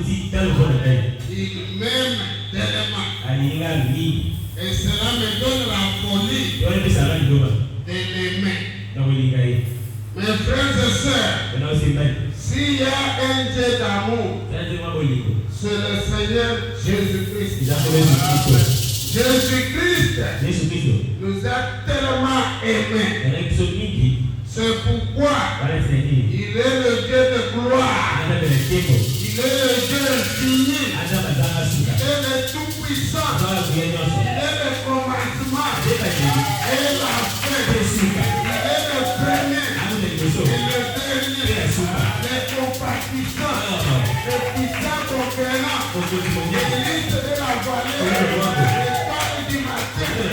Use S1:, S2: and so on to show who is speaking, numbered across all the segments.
S1: Il m'aime tellement. Et cela me donne la folie de l'aimer. Mes frères et sœurs, s'il y a un Dieu d'amour, c'est le Seigneur Jésus-Christ. Jésus-Christ nous a tellement aimés. C'est pourquoi il est le Dieu de gloire. Il est le Dieu infini. Il est le tout-puissant. Il est le commencement et la fin. Il est le premier et le dernier. Le compatissant, le puissant conquérant, l'élite de la vallée, l'étoile du matin, le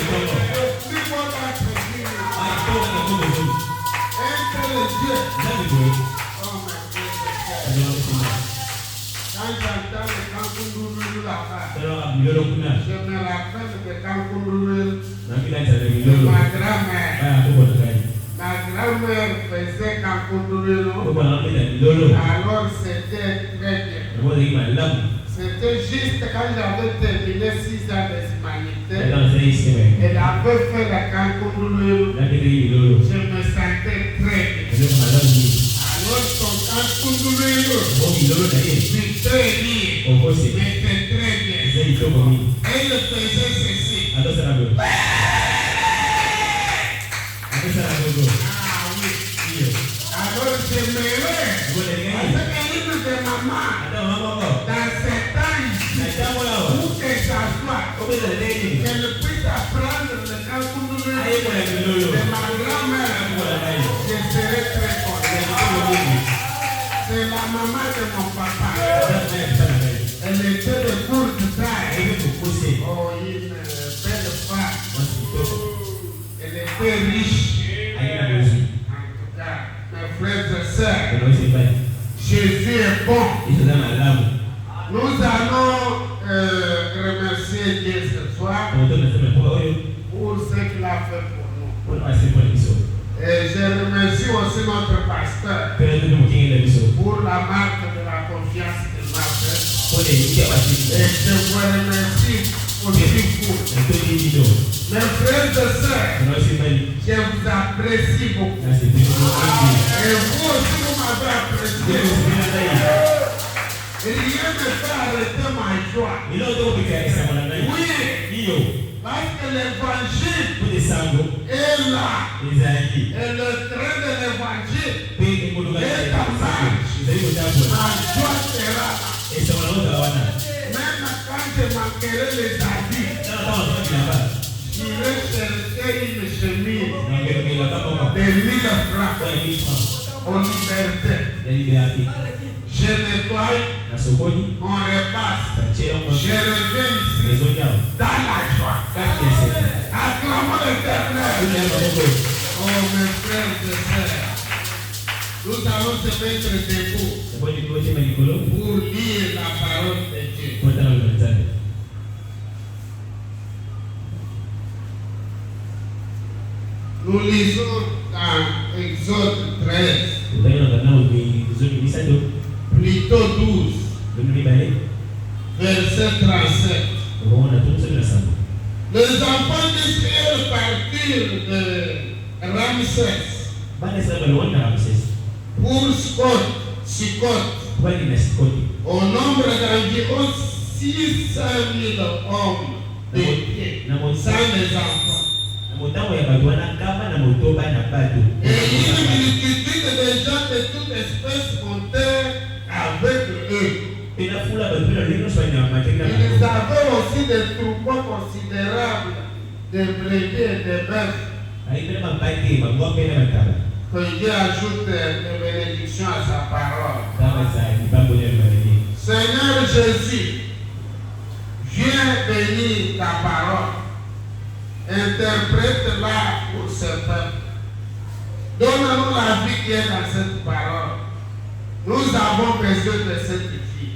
S1: plus beau d'entre-nous. Dieu. Oh my God. Quand j'entends le Kankoundoulou là-bas, je me rappelle de Kankoundoulou de ma grand-mère. Ma grand-mère faisait Kankoundoulou, alors c'était très bien. C'était juste quand j'avais terminé 6 ans d'humanité, elle avait fait la Kankoundoulou. Je me sentais très bien. Alors son Kankoundoulou, c'était très bien. C'était très bien. Elle faisait ceci. Ah oui. Alors je me lève. Parce qu'elle de maman, dans cet âge, où que ça soit, qu'elle puisse apprendre le Kankoundoulou de ma grand-mère, je serai très content. C'est la maman de mon papa. Elle était de courte taille. Oh, une belle femme. Elle était riche. En tout cas, mes frères et sœurs, Jésus est bon. Nous allons remercier Dieu ce soir pour ce qu'il a fait pour nous. Et je remercie aussi notre pasteur pour la marque de la confiance qu'il m'a faite. Et je vous remercie aussi pour mes frères et sœurs. Je vous apprécie beaucoup. Et vous aussi, vous m'avez apprécié. Et rien ne peut arrêter ma joie. Oui. Parce que l'évangile est là. Et le train de l'évangile est en marche. Ma joie sera là. Même quand je manquerai les habits, j'irai chercher une chemise de 1000 francs en liberté. Je nettoie, on repasse. Je reviens ici dans la joie. Acclamons l'Éternel. Oh mes frères et sœurs, nous allons se mettre debout pour lire la parole de Dieu. Nous lisons dans Exode 13. Plutôt 12, verset 37. Les enfants d'Israël partirent de Ramsès pour Sukkot, au nombre d'environ 600 000 hommes de pied, sans les enfants. Et une multitude de gens de toute espèce montèrent avec eux. Ils avaient aussi des troupeaux considérables de brebis et de bœufs. Que Dieu ajoute des bénédictions à sa parole. Seigneur Jésus, viens bénir ta parole. Interprète-la pour ce peuple. Donne-nous la vie qui est dans cette parole. Nous avons besoin de cette vie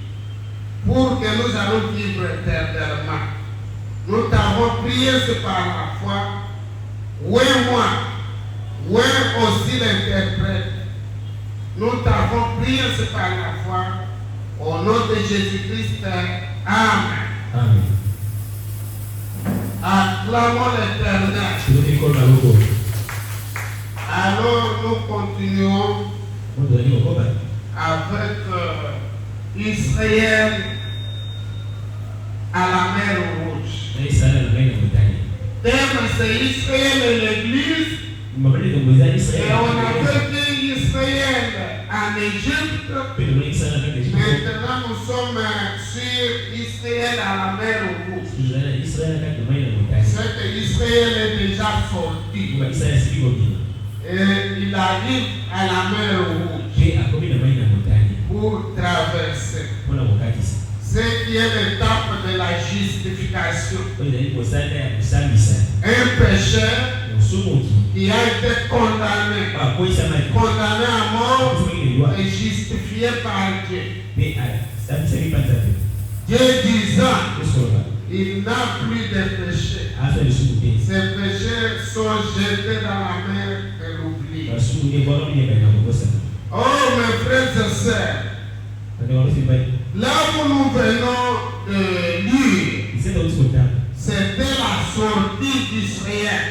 S1: pour que nous allons vivre éternellement. Nous t'avons prié par la foi. Oui, moi. Oui, aussi l'interprète. Nous t'avons prié par la foi. Au nom de Jésus-Christ. Amen.
S2: Amen.
S1: Acclamons l'Éternel. Alors nous continuons avec Israël à la mer Rouge. Thème c'est Israël et l'Église. Et on avait dit Israël en Égypte. Maintenant nous sommes sur Israël à la mer Rouge. C'est que Israël est déjà sorti. Et il arrive à la mer Rouge pour traverser. C'est qui est l'étape de la justification. Un pécheur qui a été condamné à mort et justifié par Dieu. Dieu disant, il n'a plus de péché. Ces péchés sont jetés dans la mer de l'oubli. Oh mes frères et sœurs, là où nous venons de lire, c'était la sortie d'Israël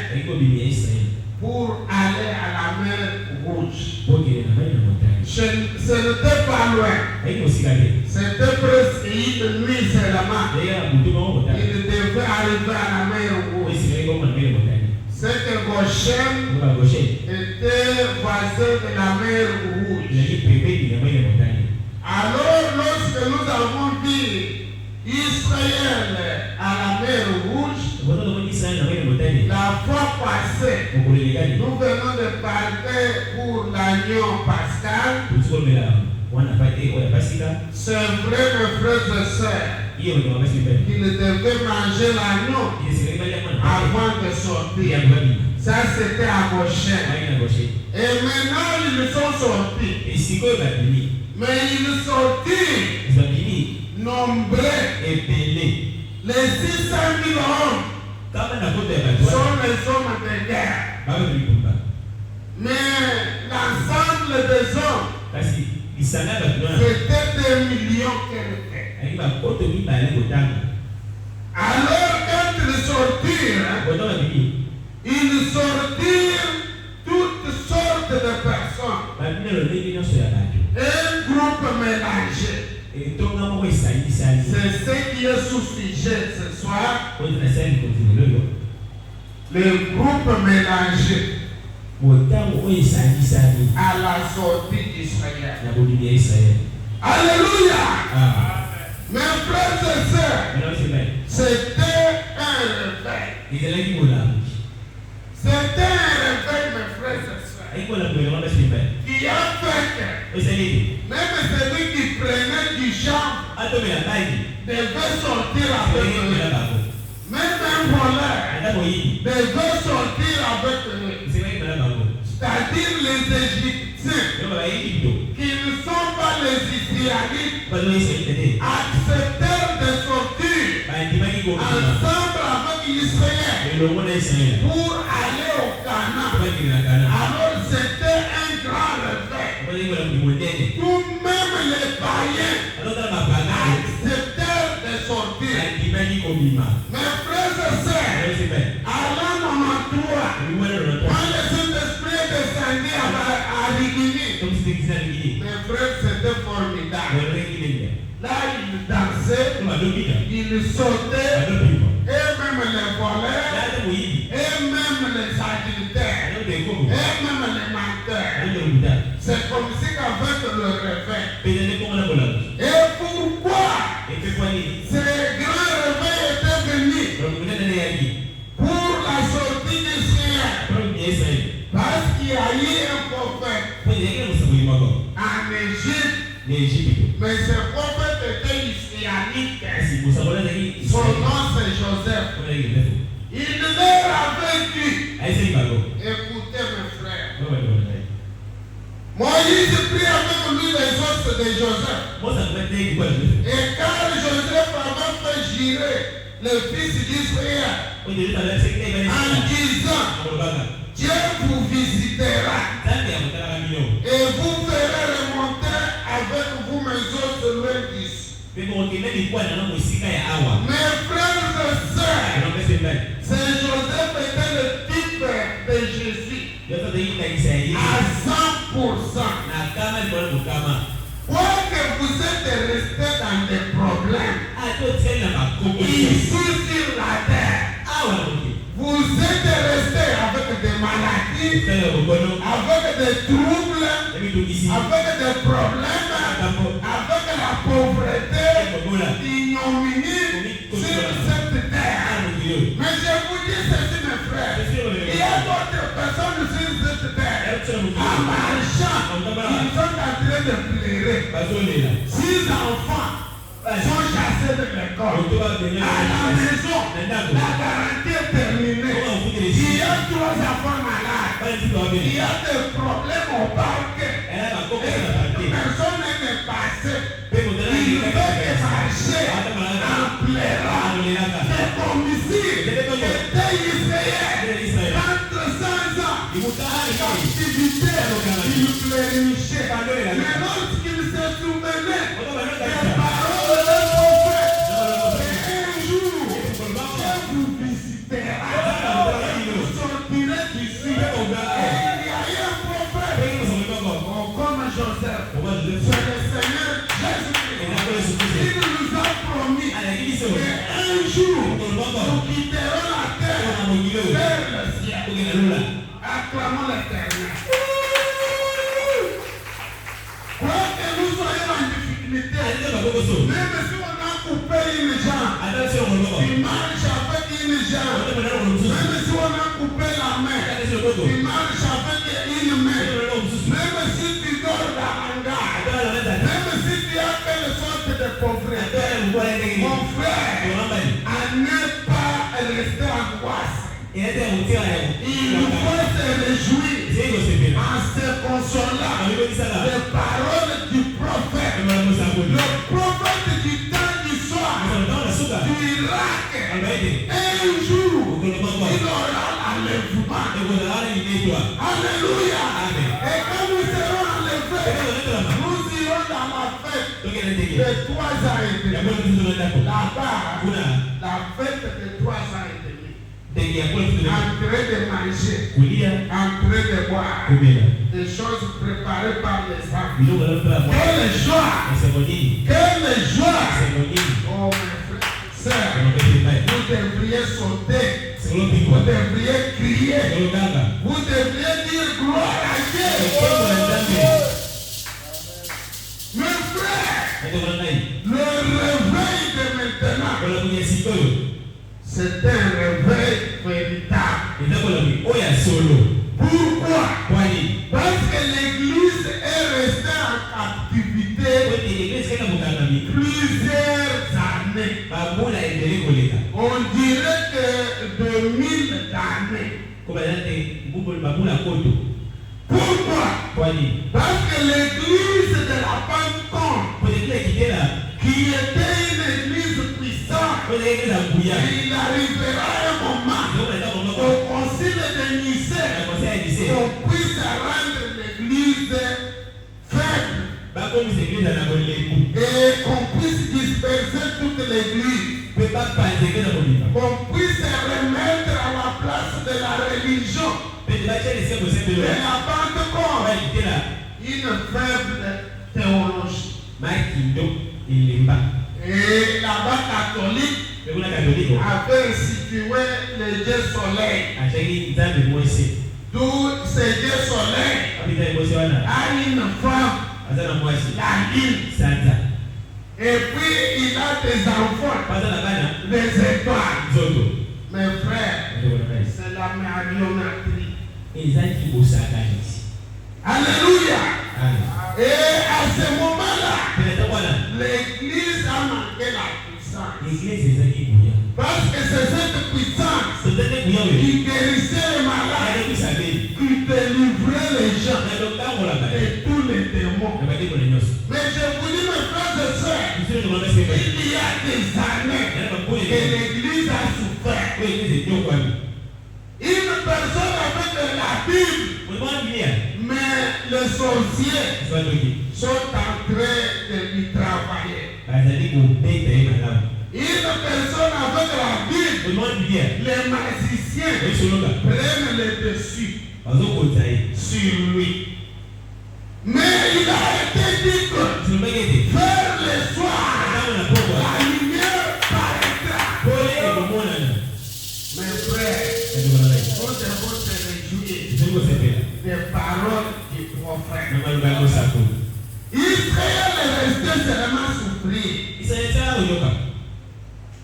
S1: pour aller à la mer Rouge. Ce n'était pas loin. C'était presque une nuit seulement. Il devait arriver à la mer Rouge. C'est que Goshen était voisin de la mer Rouge. Alors, lorsque nous avons dit Israël à la mer Rouge, la fois passée, nous venons de parler pour l'agneau pascal. C'est vrai, mes frères et sœurs, qu'il devait manger l'agneau avant de sortir. Ça, c'était à Goshen. Et maintenant, ils sont sortis. Mais ils sortirent nombreux. Les 600 000 hommes sont les hommes de guerre. Mais l'ensemble des hommes, c'était des millions quelqu'un. Alors quand ils sortirent toutes sortes de personnes. Un groupe mélangé. C'est ce qui est sous sujet ce soir. Le groupe mélangé à la sortie d'Israël. Alléluia. Mes frères et sœurs, c'était un réveil. C'était un réveil, mes frères et sœurs, qui a fait que même celui qui prenait du champ devait sortir avec eux. Même un voleur devait sortir avec eux. C'est-à-dire les Égyptiens qui ne sont pas les Israélites acceptèrent de sortir ensemble avec Israël pour aller au Canaan. Alors c'était un grand réveil. Tout même les païens acceptèrent de sortir. Mes frères et sœurs, à l'an 93, quand le Saint-Esprit est descendu à Rigini, mes frères, c'était formidable. Là, ils dansaient, ils sautaient, et même les voleurs, et même les adultères, et même les menteurs. C'est comme si qu'avec le réveil. Et pourquoi ces grands réveils étaient venus pour la sortie d'Israël? Parce qu'il y a eu un prophète en Égypte. Mais ce prophète était israélite. Son nom c'est Joseph. Il leur avait dit, écoutez mes frères, Moïse prit avec lui les os de Joseph. Et quand Joseph avait fait jurer le fils d'Israël en disant, Dieu vous visitera et vous ferez remonter avec vous mes os loin Mes frères et sœurs, Saint Joseph était le type de Jésus à 100%. Quoi que vous êtes resté dans des problèmes ici sur la terre, vous êtes resté avec des maladies, avec des troubles, avec des problèmes, avec la pauvreté, ignominie sur cette terre. Mais je vous dis ceci, mes frères, il y a d'autres personnes sur cette terre, en marchant, ils sont en train de pleurer. 6 enfants sont chassés de l'école. À la maison, la garantie est terminée. Il y a 3 enfants malades. Il y a des problèmes au parquet. Personne n'est passé. Il veut marcher en pleurant. C'est comme ici. C'était Israël. 400 ans. Captivité. Il pleurichait. Mais lorsqu'il se souvenait des paroles de prophète, un jour, Dieu vous visitera. Vous sortirez d'ici. Et il y a un prophète comme Joseph. C'est le Seigneur Jésus-Christ. Il nous a promis qu'un jour, nous quitterons la terre vers le ciel. Acclamons l'Éternel. Quoi que nous soyons en difficulté, même si on a coupé une jambe, tu marches avec une jambe. Même si on a coupé la main, tu marches avec une main. Même si tu dors dans l'hangar, même si tu as quelle sorte de pauvreté, mon frère, à ne pas rester angoissé. Il nous faut se réjouir en se consolant des paroles du prophète. Le prophète du temps du soir, du Irak, un jour, il aura l'enlèvement. Alléluia. Et quand nous serons enlevés, nous irons dans la fête de 3 ans et demi. Là-bas, la fête de 3 ans et demi. En train de manger, en train de boire, des choses préparées par les femmes. Quelle joie! Quelle joie! Oh mes frères, sœurs, vous devriez sauter, vous devriez crier, vous devriez dire gloire à Dieu. Mes frères, le réveil de maintenant, c'est un réveil véritable. Pourquoi? Parce que l'Église est restée en captivité plusieurs années. On dirait que 2000 années. Pourquoi? Parce que l'Église de la Pentecôte, qui était une église puissante, il arrivera un moment au concile de Nicée qu'on puisse rendre l'église faible et qu'on puisse disperser toute l'église, qu'on puisse remettre à la place de la religion et la Pentecôte une faible théologie. Et là-bas, catholique avait institué le Dieu soleil. D'où ce Dieu soleil a une femme, la lune. Et puis il a des enfants, des étoiles. Mes frères, c'est la marionnerie. Alléluia. Et à ce moment-là, l'église a manqué la puissance. Parce que c'est cette puissance qui guérissait les malades, qui délivrait les gens et tous les démons. Mais je vous dis, mes frères et sœurs, il y a des années que l'église a souffert. Une personne avec la Bible, mais les sorciers sont en train de lui travailler. personne avec la Bible, les magiciens prennent le dessus sur lui. Mais il a été dit que vers le soir, la lumière paraîtra. Mes frères, vous devez se réjouir des paroles du prophète. Israël est resté seulement souffrir.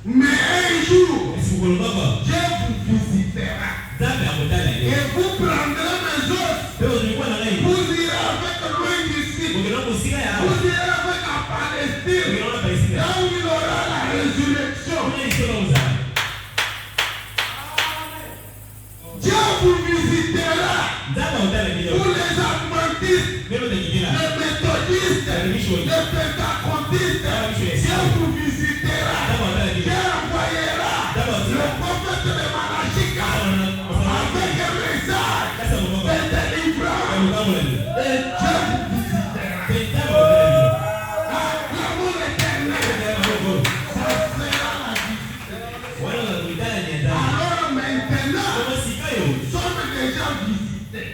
S1: Mais un jour, Dieu vous visitera. Et vous prendrez mes os. Vous irez avec loin d'ici. Vous irez avec la Palestine. Là où il aura la résurrection. Dieu vous visitera. Pour les adventistes, les méthodistes, les pentecôtistes, Dieu vous visitera. Dieu envoyera le prophète de Malachika avec un message de délivrance. Et Dieu vous visitera. Acclamons l'Éternel. Ça sera la visite. Alors maintenant, nous sommes déjà visités.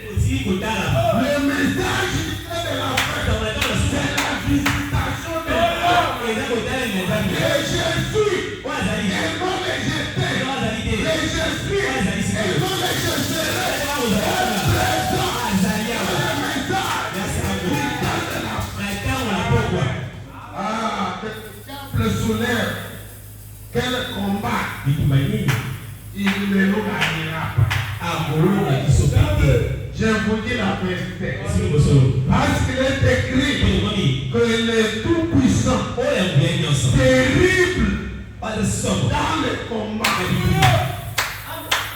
S1: Le message de la fête, c'est la visitation de Dieu. Et Jésus, et non les jeter. Et Jésus, et non les jeter. Le message de la fête. Ah, le soulève. Quel combat. Il ne nous gagnera pas. Je vous dis la vérité. Parce qu'il est écrit que le Tout-Puissant, terrible dans le combat,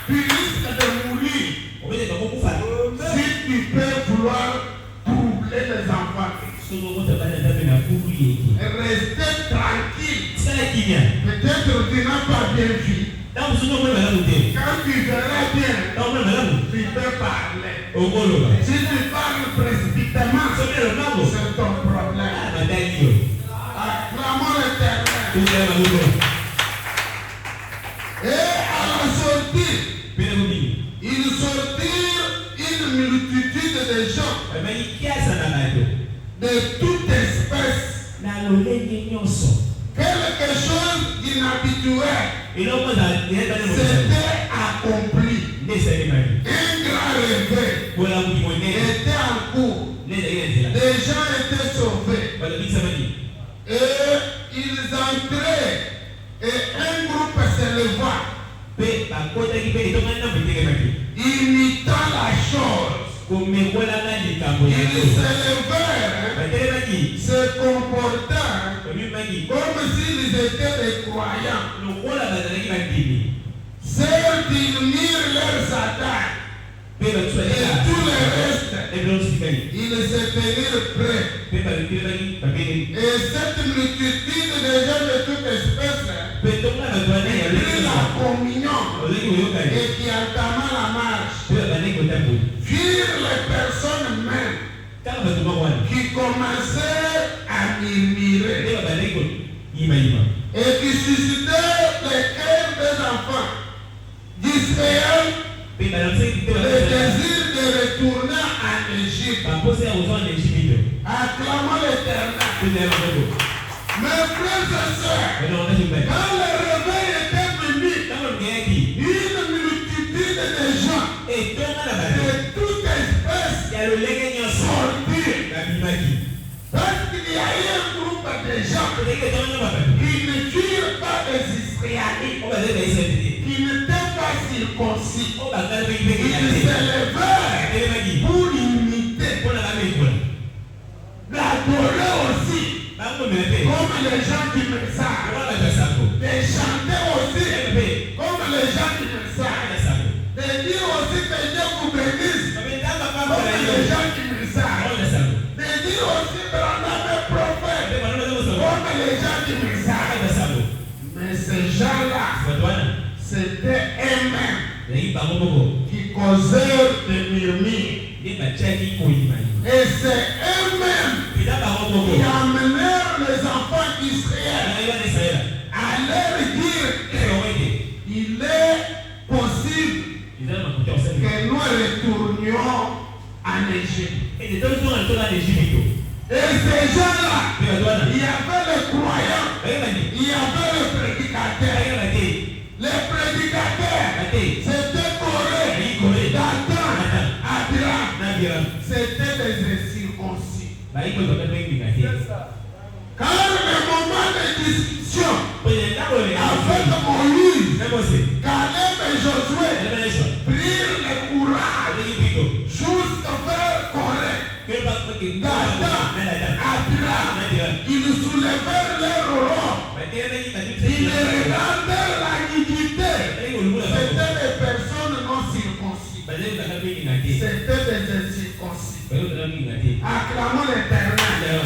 S1: tu risques de mourir si tu peux vouloir troubler les enfants. Restez tranquille. Peut-être tu n'as pas bien vu. Quand tu verras bien, tu peux parler. Si tu parles précipitamment, c'est ton problème. Acclamons l'Éternel. Et à la sortie, ils sortirent une multitude de gens de toute espèce. Quelque chose d'inhabituel s'était accompli. Un grand réveil était en cours. Les gens étaient sauvés. Et ils entraient. Et un groupe s'éleva. Imitant la chose. Ils s'élevèrent, se comportant comme s'ils étaient des croyants. Certes, ils mirent leurs attaques. Et tout le reste, ils se tenirent prêts. Et cette multitude de gens de toute espèce prit la communion et qui entama la marche. Virent les personnes mêmes qui commençaient à murmurer et qui suscitaient les cœurs des enfants d'Israël le désir de retourner en Égypte. Acclamons l'Éternel. Mes frères et sœurs, quand le réveil était venu, une multitude de gens de toute espèce sortirent. Parce qu'il y a eu un groupe de gens qui ne furent pas des Israélites, qui n'étaient pas circoncis. Ils s'élevèrent pour l'imiter, l'adorer aussi, comme les gens qui me savent, les chanter aussi, comme les gens qui me savent, de dire aussi que Dieu vous bénisse, comme les gens qui me savent, de dire aussi Branham est prophète, comme les gens qui me savent. Mais ces gens-là, c'était eux-mêmes qui causèrent des murmures. Et c'est eux-mêmes qui amenèrent les enfants d'Israël leur dire qu'il est possible que nous retournions en Égypte. Et ces gens-là, il y avait les croyants, il y avait les prédicateurs. Les prédicateurs, c'était Corée, Dathan, Abiram, c'était des incirconcis. Car le moment de discussion avec Moïse, Caleb et Josué prirent le courage jusqu'à faire Corée, Dathan, Abiram, ils soulevèrent leur roi, ils regardèrent la nudité. C'était des personnes non circoncis. C'était des incirconcis. Acclamons l'Éternel.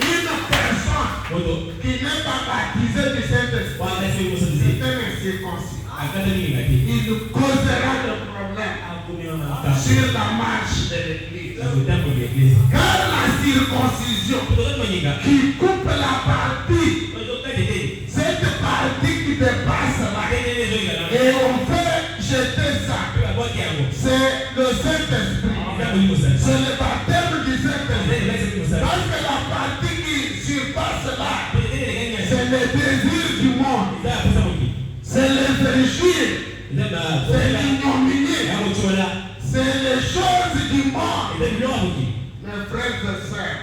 S1: Une personne qui n'est pas baptisée du Saint-Esprit, c'est un incirconcis. Il causera des problèmes sur la marche de l'Église. Car la circoncision qui coupe la partie, cette partie qui dépasse là, et on fait jeter ça, c'est le Saint-Esprit. C'est le baptême du Saint-Esprit. Parce que la partie qui surpasse là, c'est le désir du monde. C'est les péchés. C'est l'ignominie. C'est les choses du monde. Mes frères et sœurs,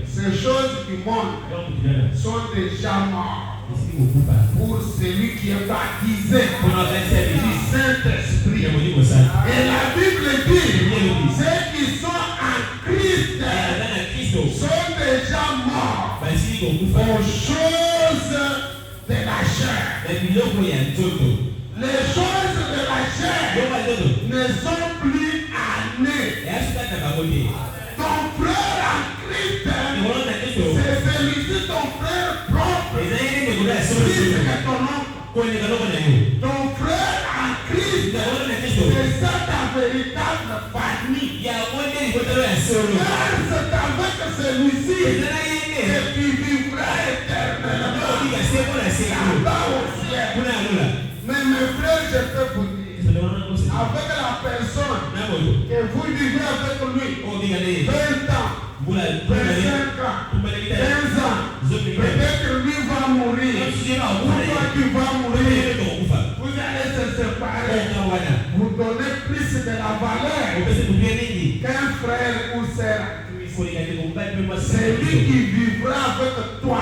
S1: ces choses du monde sont déjà mortes pour celui qui est baptisé du Saint-Esprit. Et la Bible dit, ceux qui sont en Christ sont déjà morts aux choses de la chair. Les choses de la chair ne sont plus années. Ton frère en Christ, c'est celui-ci, ton frère propre. Christ est ton oncle. Ton frère en Christ, c'est ça ta véritable famille. Car c'est avec celui-ci que tu vivras éternellement. Là-bas au ciel. Mais mes frères, je peux vous dire, avec la personne que vous vivez avec lui, 20 ans, 25 ans, 15 ans, peut-être lui va mourir, ou toi tu vas mourir, vous allez se séparer, vous donnez plus de la valeur qu'un frère ou sœur. C'est lui qui vivra avec toi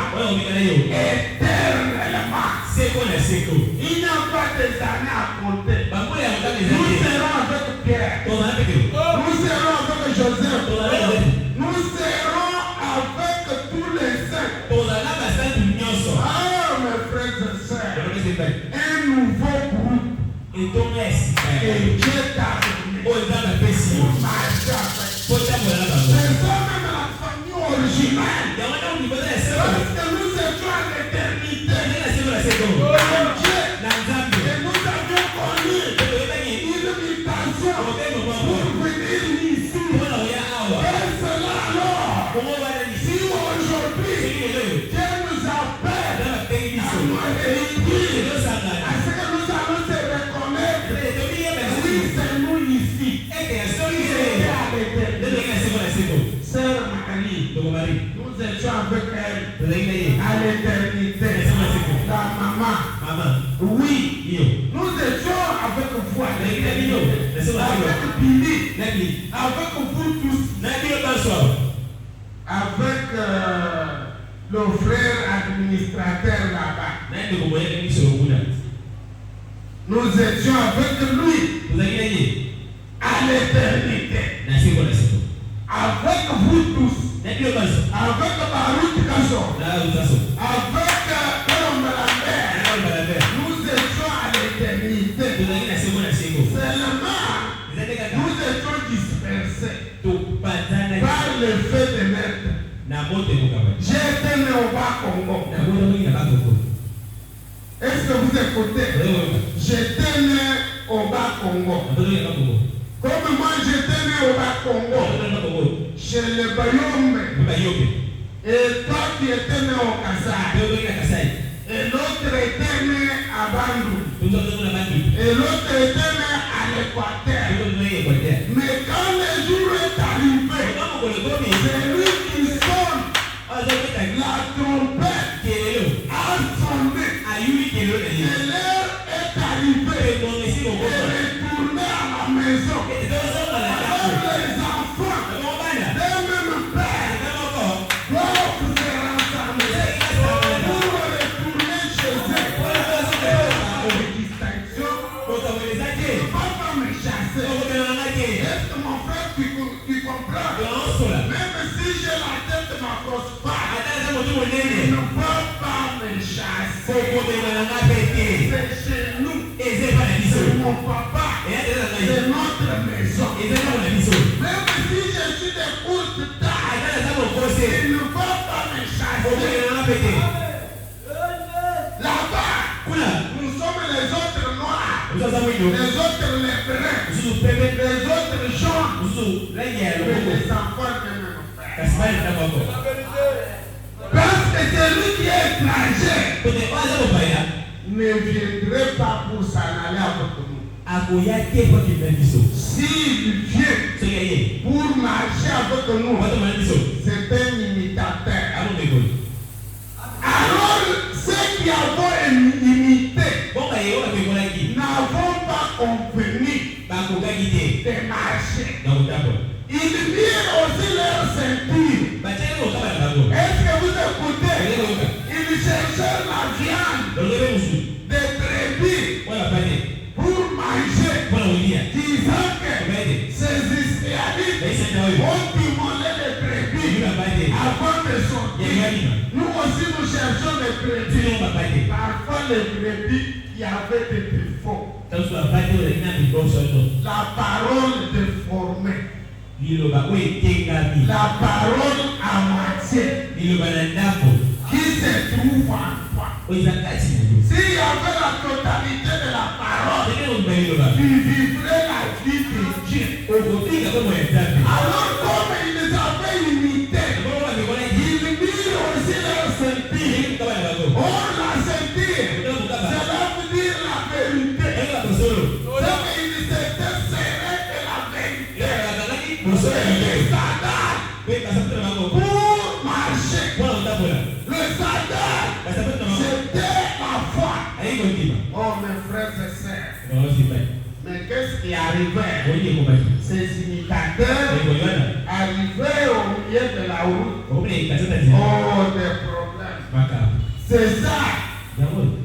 S1: éternellement. Il n'y a pas des années à compter. Nous serons avec Pierre. Nous serons avec Joseph. Nous serons avec tous les saints. Ah, mes frères et sœurs, un nouveau groupe. Et Dieu t'a donné pour marcher avec. C'est ça même la famille originale. Parce que nous étions à l'éternité. Et nous avions connu une invitation pour venir ici. Et cela alors, si aujourd'hui Dieu nous appelle à nous réunir, à ce que nous allons se reconnaître, oui, c'est nous ici. Sœur Marie, nous étions avec elle à l'éternité. La maman, oui, nous étions avec vous à l'éternité. Avec Billy, avec vous tous, avec le frère administrateur là-bas. Nous étions avec lui à l'éternité. Avec vous tous, avec Baruch Kasso, avec Colombe Lambert, nous étions à l'éternité. Seulement, nous étions dispersés par le fait de naître. J'étais né au Bas-Congo. Est-ce que vous écoutez? J'étais né au Bas-Congo. Comme moi j'étais né au Bas-Congo, chez le Bayombe, et toi tu étais né au Kassai, et l'autre était né à Bandung. Et l'autre était né à l'Équateur. Mais quand le jour est arrivé, c'est lui qui sonne la trompette a sonné. Et l'heure est arrivée de retourner à la maison. Alors les enfants d'un même père doivent se rassembler pour retourner chez eux. Distinction. Papa me chassait. Est-ce que mon frère tu comprends? Même si j'ai la tête de ma grosse part, il ne peut pas me chasser. C'est chez nous. C'est mon papa. C'est notre maison. Même si je suis de courte taille, il ne peut pas me chasser. Là-bas, nous sommes les autres noirs, les autres les bruns, les autres jaunes, mais les enfants de mon frère. Parce que celui qui est étranger ne viendrait pas pour s'en aller avec nous. S'il vient pour marcher avec nous, c'est un imitateur. Alors, ceux qui avons imité n'avons pas convenu de marcher. Ils mirent aussi leur ceinture. Est-ce que vous écoutez? Ils cherchèrent la viande de brebis pour manger, disant que ces Israélites ont immolé les brebis avant de sortir. Nous aussi nous cherchons les brebis. Parfois les brebis qui avaient des défauts. La parole déformée. La parole à moitié qui se trouve en toi. S'il y avait la totalité de la parole, tu vivrais la vie de Dieu. Alors comme ils avaient imité, ils mirent aussi leur ceinture. Or la ceinture, cela veut dire la vérité. C'est qu'ils s'étaient serrés de la vérité. Les sandales pour marcher. Le sandal, c'était la foi. Oh mes frères et sœurs, mais qu'est-ce qui arrivait? Ces imitateurs arrivaient au milieu de la route. Oh, des problèmes. C'est ça.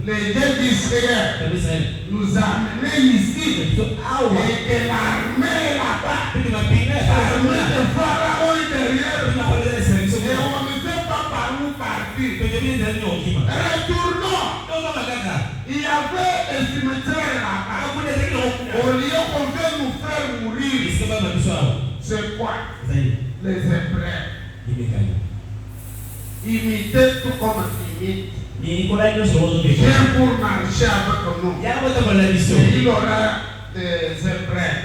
S1: Les dieux d'Israël nous a amenés ici et que l'armée est là-bas. L'armée de Pharaon est derrière nous. Et on ne sait pas par où partir. Retournons. Il y avait un cimetière là-bas. Au lieu qu'on veut nous faire mourir, c'est quoi? Les Hébreux. Imiter tout comme imite. Viens pour marcher avec nous. Il y aura des Hébreux.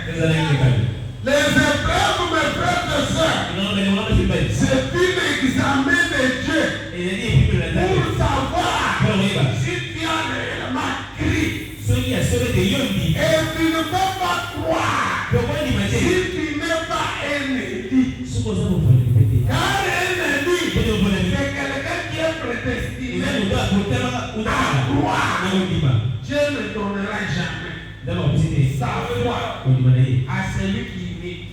S1: Les Hébreux, mes frères et sœurs, c'est un examen de Dieu pour savoir si tu as réellement Christ. Et tu ne peux pas croire si tu n'es pas ennemi. Car ennemi, c'est quelqu'un qui est prédestiné à croire. Dieu ne donnera jamais sa foi à celui qui imite.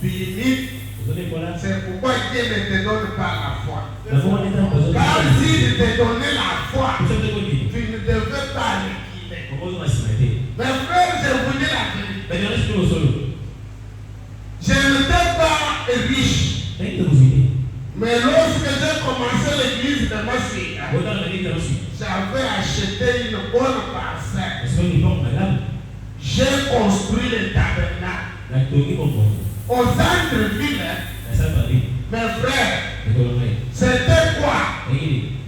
S1: Tu imites, c'est pourquoi Dieu ne te donne pas la foi. Car s'il te donnait la foi, tu ne devais pas l'équilibrer. Mes frères, je vous dis la vérité. Je n'étais pas riche. Mais lorsque j'ai commencé l'église de Massia, j'avais acheté une bonne parcelle. J'ai construit le tabernacle. Au centre-ville, mes frères, c'était quoi?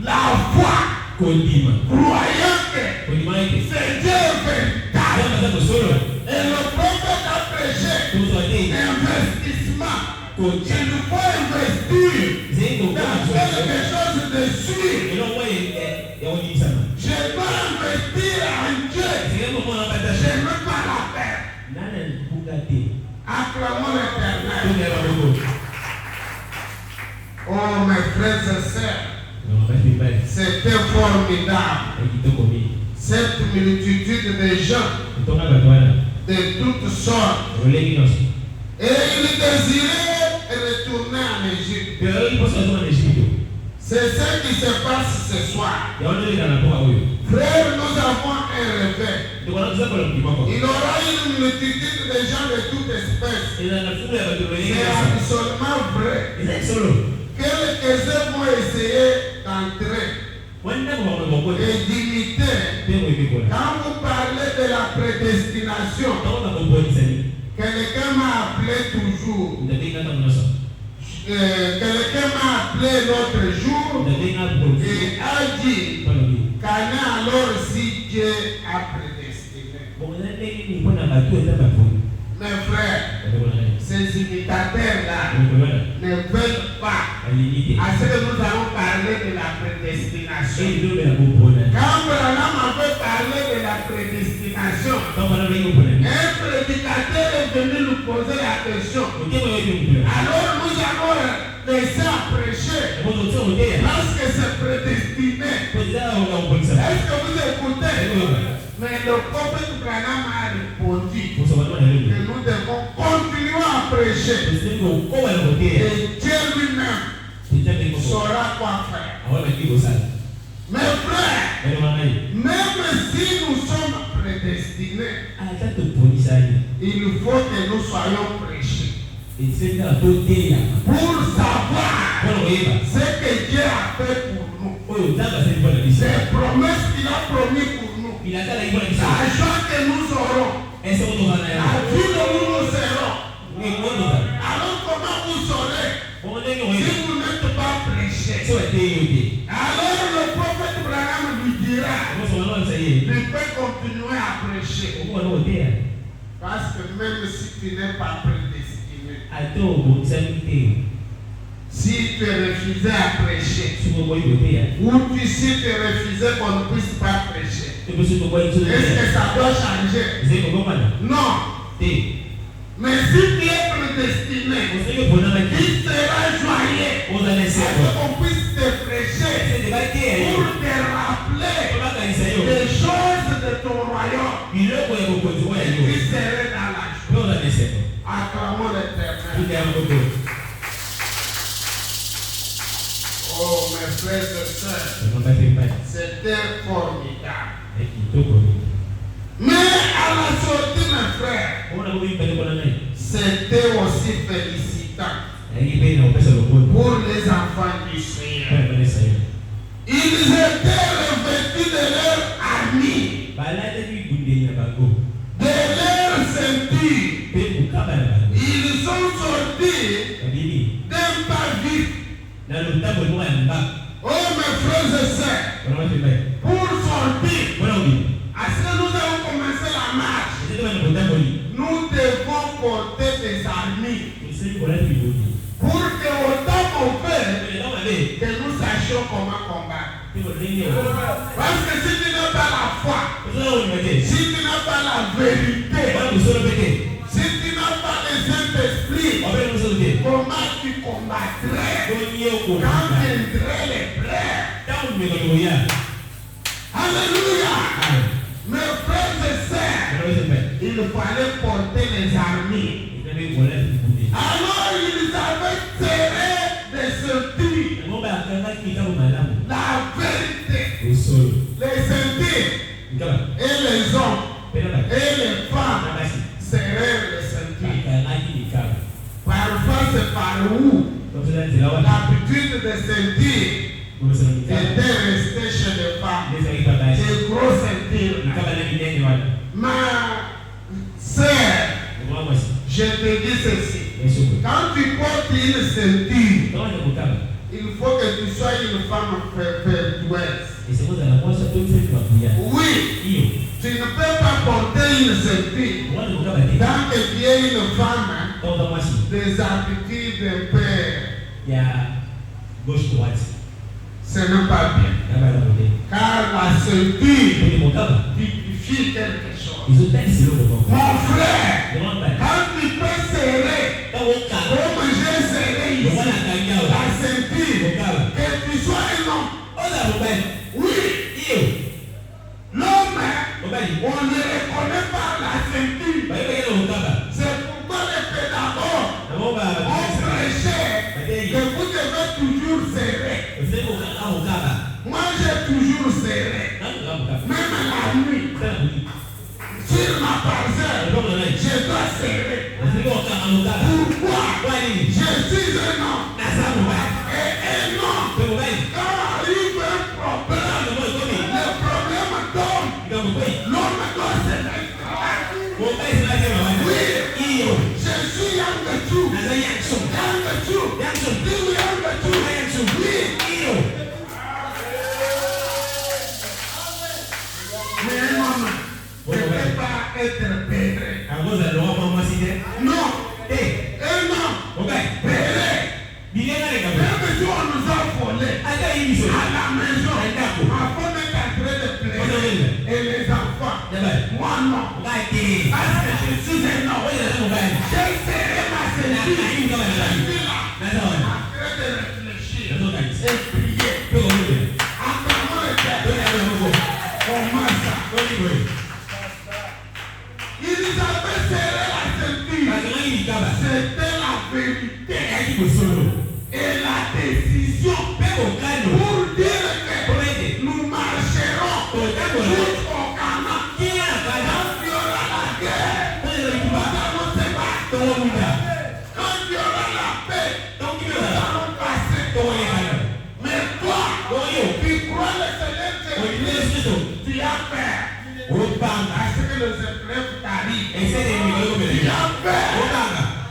S1: La foi. Croyant que c'est Dieu véritable. Et le prophète a prêché investissement. Il nous faut investir dans quelque chose de sûr. C'était formidable. Cette multitude de gens de toutes sortes. Et il désirait retourner en Égypte. C'est ce qui se passe ce soir. Frère, nous avons un réveil. Il aura une multitude de gens de toute espèce. C'est absolument vrai. Quelques-uns vont essayer d'entrer et d'imiter. Quand vous parlez de la prédestination, quelqu'un m'a appelé toujours. Quelqu'un m'a appelé l'autre jour et a dit alors si Dieu a prédestiné. Mes frères, ces imitateurs-là ne veulent pas à ce que nous allons parler de la prédestination. Quand Branham avait parlé de la prédestination, un prédicateur est venu nous poser la question. Alors nous allons laisser à prêcher parce que c'est prédestiné. Est-ce que vous écoutez? Mais le prophète Branham a répondu que nous devons continuer à prêcher. Et Dieu lui-même saura quoi faire. Mes frères, même si nous sommes prédestinés, il faut que nous soyons prêchés pour savoir ce que Dieu a fait pour nous. Les promesses qu'il a promis pour nous. La joie que nous aurons. La vie où nous serons. Alors comment vous saurez si vous n'êtes pas prêchés? Alors le prophète Branham lui dira, il peut continuer à prêcher. Parce que même si tu n'es pas prédestiné, si tu refusais à prêcher, ou si tu refusais qu'on ne puisse pas prêcher, est-ce que ça doit changer? Non. Mais si tu es prédestiné, il sera joyeux qu'on puisse te prêcher pour te rappeler les choses de ton royaume. Et tu serais dans la joie. Acclamons l'Éternel. Oh mes frères et sœurs, c'était formidable. Mais à la sortie, mes frères, c'était aussi félicitant pour les enfants du Seigneur. Ils étaient revêtus de leur armure, de leur ceinture. Ils sont sortis d'un pas vif. Oh mes frères et sœurs, pour sortir, à ce que nous avons commencé la marche, nous devons porter des armures pour que autant qu'on fait, que nous sachions comment combattre. Parce que si tu n'as pas la foi, si tu n'as pas la vérité, si tu n'as pas les Saint-Esprit, comment tu combattrais quand viendrait les frères? Alléluia! Mes frères et sœurs, il fallait porter les armures. Alors ils avaient serré des ceintures. La vérité. Les ceintures. Et les hommes. Et les femmes serraient les ceintures. Parfois c'est par où l'habitude de ceintures était restée chez les femmes. Des gros ceintures. Ma sœur, je te dis ceci. Quand tu portes une ceinture, il faut que tu sois une femme vertueuse. Oui, tu ne peux pas porter une ceinture tant que tu es une femme des habitudes un peu. Ce n'est pas bien. Car la ceinture typifie quelque chose. Mon frère, quand tu peux serrer, comme j'ai serré ici, la ceinture, que tu sois un homme On ne reconnaît pas la ceinture. C'est pourquoi les pédagogues ont prêché que vous devez toujours serrer. Moi j'ai toujours serré. Même la nuit. Sur ma parcelle, je dois serrer. Pourquoi? Je suis un homme. Et un homme, quand arrive un problème, le problème tombe, l'homme doit se mettre. Oui, je suis Yang Chu. Oui. Mais un homme ne peut pas être pédré. Non. Un homme pédré. Même si on nous a volé à la maison, avant d'être en train de pleurer, et les enfants, moi non. Parce que je suis un homme. J'ai serré ma ceinture. Je suis là, en train de réfléchir et prier. Acclamons le Père. Comment ça? Ils avaient serré la ceinture. C'était la vérité. Et la décision pour dire que nous marcherons jusqu'au Canaan. Quand il y aura la guerre, nous allons se battre. Quand il y aura la paix, nous allons passer. Mais toi, tu crois le Seigneur Jésus, tu as peur. À ce que les épreuves t'arrivent. Tu as peur.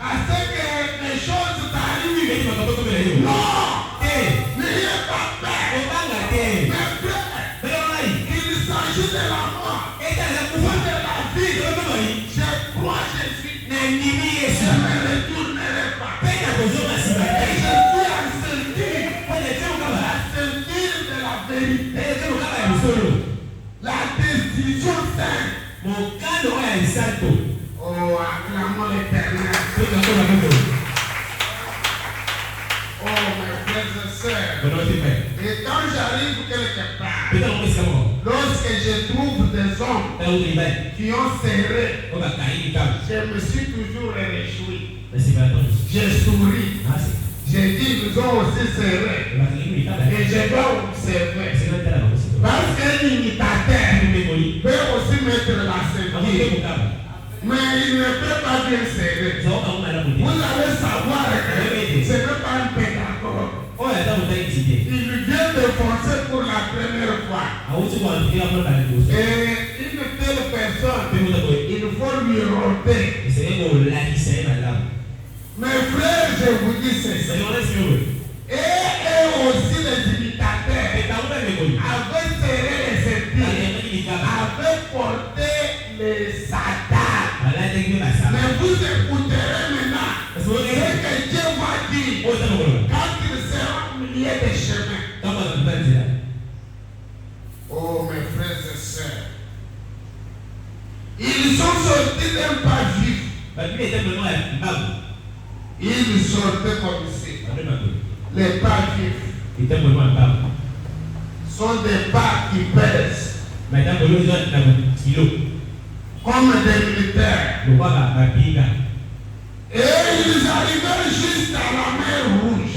S1: À ce que les choses t'arrivent. Non! N'ayez pas peur! Mais frère, il s'agit de la mort ou de la vie. Je crois Jésus. Je ne me retournerai pas. Et je suis en ceinture. La ceinture de la vérité. La décision sainte. Oh, acclamons l'Éternel. Oh, mes frères et sœurs. Et quand j'arrive quelque part, lorsque je trouve des hommes qui ont serré, je me suis toujours réjoui. Je souris. J'ai dit, ils ont aussi serré. Et je dois observer. Parce qu'un imitateur peut aussi mettre la ceinture. Mais il ne peut pas bien serrer. Vous allez savoir que ce n'est pas un pédagogue. Il vient de forcer pour la première fois. Et une telle personne, il faut lui roter. Mes frères, je vous dis ceci. Et aussi les imitateurs avaient serré les ceintures, avaient porté les satanes. Mais vous écouterez maintenant ce que Dieu va dire quand il sera au milieu des chemins. Oh mes frères et sœurs, ils sont sortis d'un pas juif. Ils sortaient comme ici. Les pas juifs sont des pas qui pèsent comme des militaires. Et ils arrivèrent juste à la mer Rouge.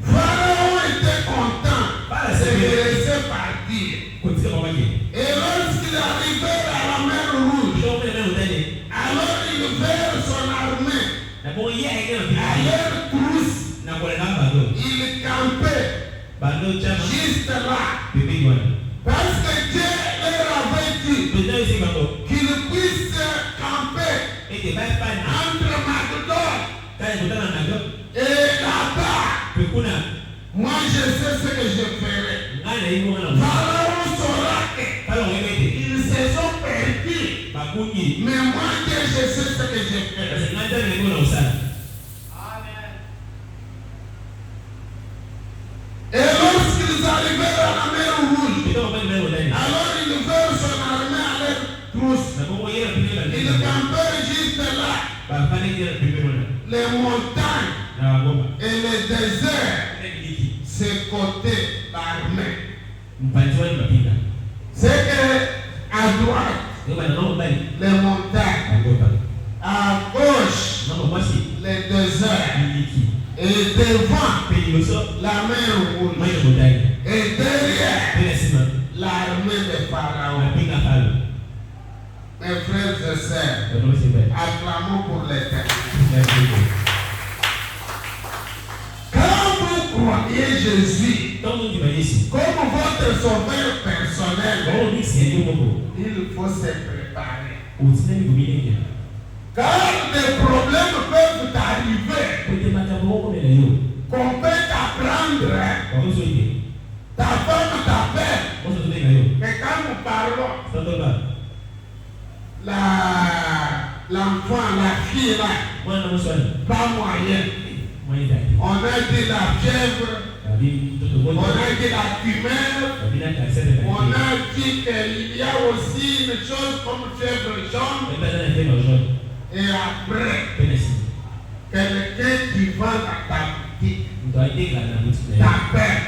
S1: Pharaon était content de les laisser partir. Et lorsqu'ils arrivèrent à la mer Rouge, alors ils virent son armée à leur trousse. Ils campaient juste là. Parce que Dieu leur avait dit qu'ils puissent camper entre Magdor et là-bas. Moi je sais ce que je ferai. Pharaon saura qu'ils se sont perdus. Mais moi je sais ce que je ferai. Et lorsqu'ils arrivèrent à la mer Rouge, alors ils virent son armée à leur trousse. Ils campèrent juste là. Les montagnes et les déserts, c'est côté l'armée. C'est que droite, les montagnes. À gauche, les déserts. Et devant, la mer rouge. Et derrière, l'armée de Pharaon. Mes frères et sœurs, acclamons pour l'Éternel. Quand vous croyez Jésus comme votre sauveur personnel, il faut se préparer. Car des problèmes peuvent arriver qu'on peut t'apprendre. Ta femme t'appelle. Mais quand nous parlons, l'enfant, la fille là, pas moyen. On a dit la fièvre, on a dit la tumeur, on a dit qu'il y a aussi une chose comme fièvre jaune. Et après, quelqu'un qui vend à ta boutique t'appelle.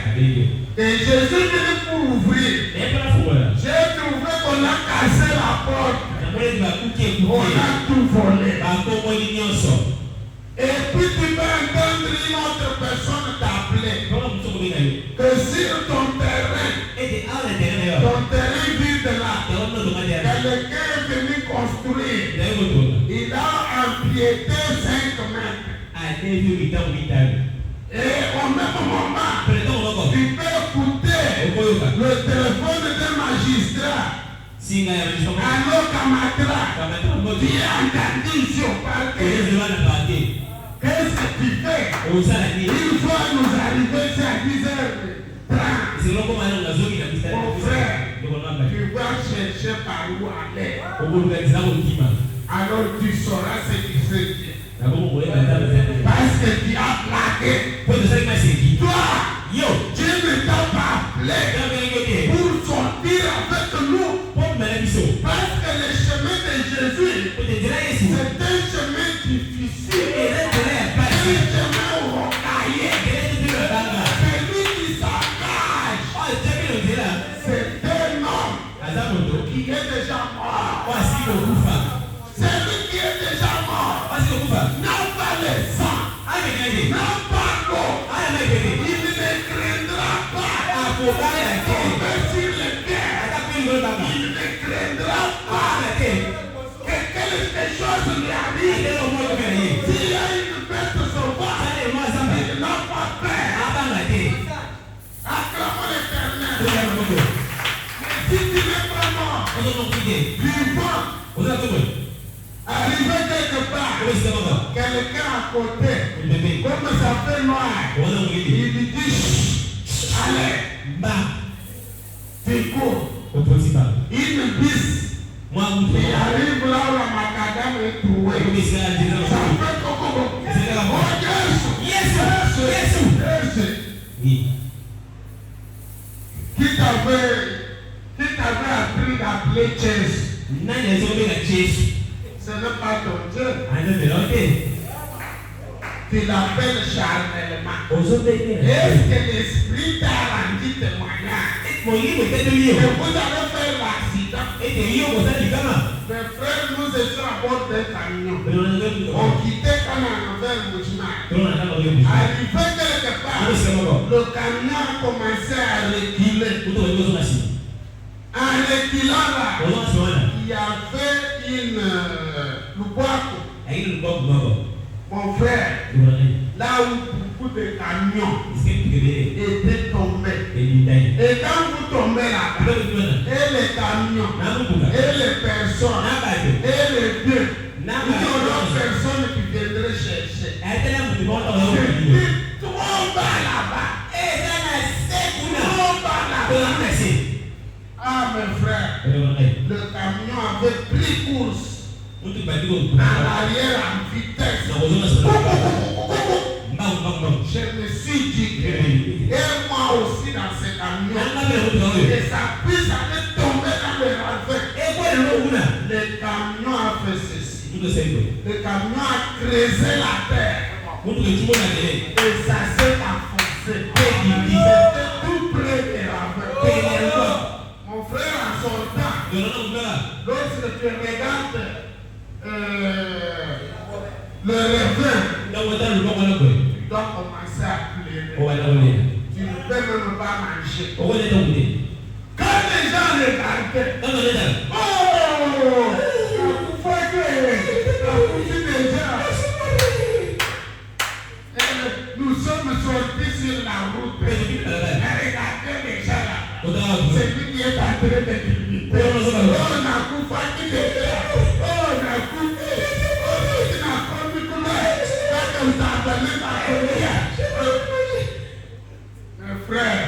S1: Et Jésus vient pour ouvrir. J'ai trouvé qu'on a cassé la porte. On a tout volé. Et puis tu vas entendre une autre personne t'appeler. Que sur ton terrain vide là, quelqu'un est venu construire. Il a empiété 5 mètres. Et au même moment, tu peux écouter le téléphone d'un magistrat. Alors Kamatra, tu es entendu sur parquet. Qu'est-ce que tu fais? Il faut nous arriver à 10h30. Mon frère, tu vas chercher par où aller. Alors tu sauras ce qui se dit. Parce que tu as plaqué. Toi, Dieu ne t'a pas appelé pour sortir avec nous. Parce que le chemin de Jésus, c'est un chemin difficile. Un chemin rocaillé. Celui qui s'engage, c'est un homme qui est déjà mort. Celui qui est déjà mort n'a pas le sang, n'a pas l'eau. Il ne craindra pas tomber sur le cœur. Il ne craindra pas que quelque chose lui arrive. S'il y a une bête sauvage, il n'a pas peur. Acclamons l'Éternel. Mais si tu n'es pas mort, vivant, arrivé quelque part, quelqu'un à côté, comme ça fait noir, il lui dit, allez, tu cours. Une bis, il arrive là où la macadam est trouée. Ça fait coco. Oh Jésus. Qui t'avait appris d'appeler Jésus? Ce n'est pas ton Dieu. Tu l'appelles charnellement. Est-ce que l'esprit t'a rendu témoignage? Et vous allez faire l'accident. Mes frères, nous étions à bord d'un camion. On quittait Canaan vers Mouchma. Arrivé quelque part, le camion a commencé à reculer. En reculant là, il y avait une louboako. Mon frère, là où beaucoup de camions étaient tombés. Et quand vous tombez là, et les camions, et les personnes, et les deux, il y aura personne qui viendrait chercher. Tout va là-bas. Tout va là-bas. Ah mes frères, le camion avait pris course. En arrière en vitesse. Je me suis dit et moi aussi dans ce camion. Et ça puisse aller tomber dans le ravin. Le camion a fait ceci. Le camion a creusé la terre. Et ça s'est enfoncé. C'était tout près des ravins. Mon frère en sortant, je regarde le revin, tu dois commencer à pleurer. Tu ne peux même pas manger. Quand les gens regardaient, oh, nous sommes sortis sur la route. Regardez les gens là. C'est lui qui est en train de critiquer. Oh, on a coupé qui est là. Oh, on a coupé. Oh, tu n'as pas vu comment. Quand on t'a donné ta colère. Mes frères,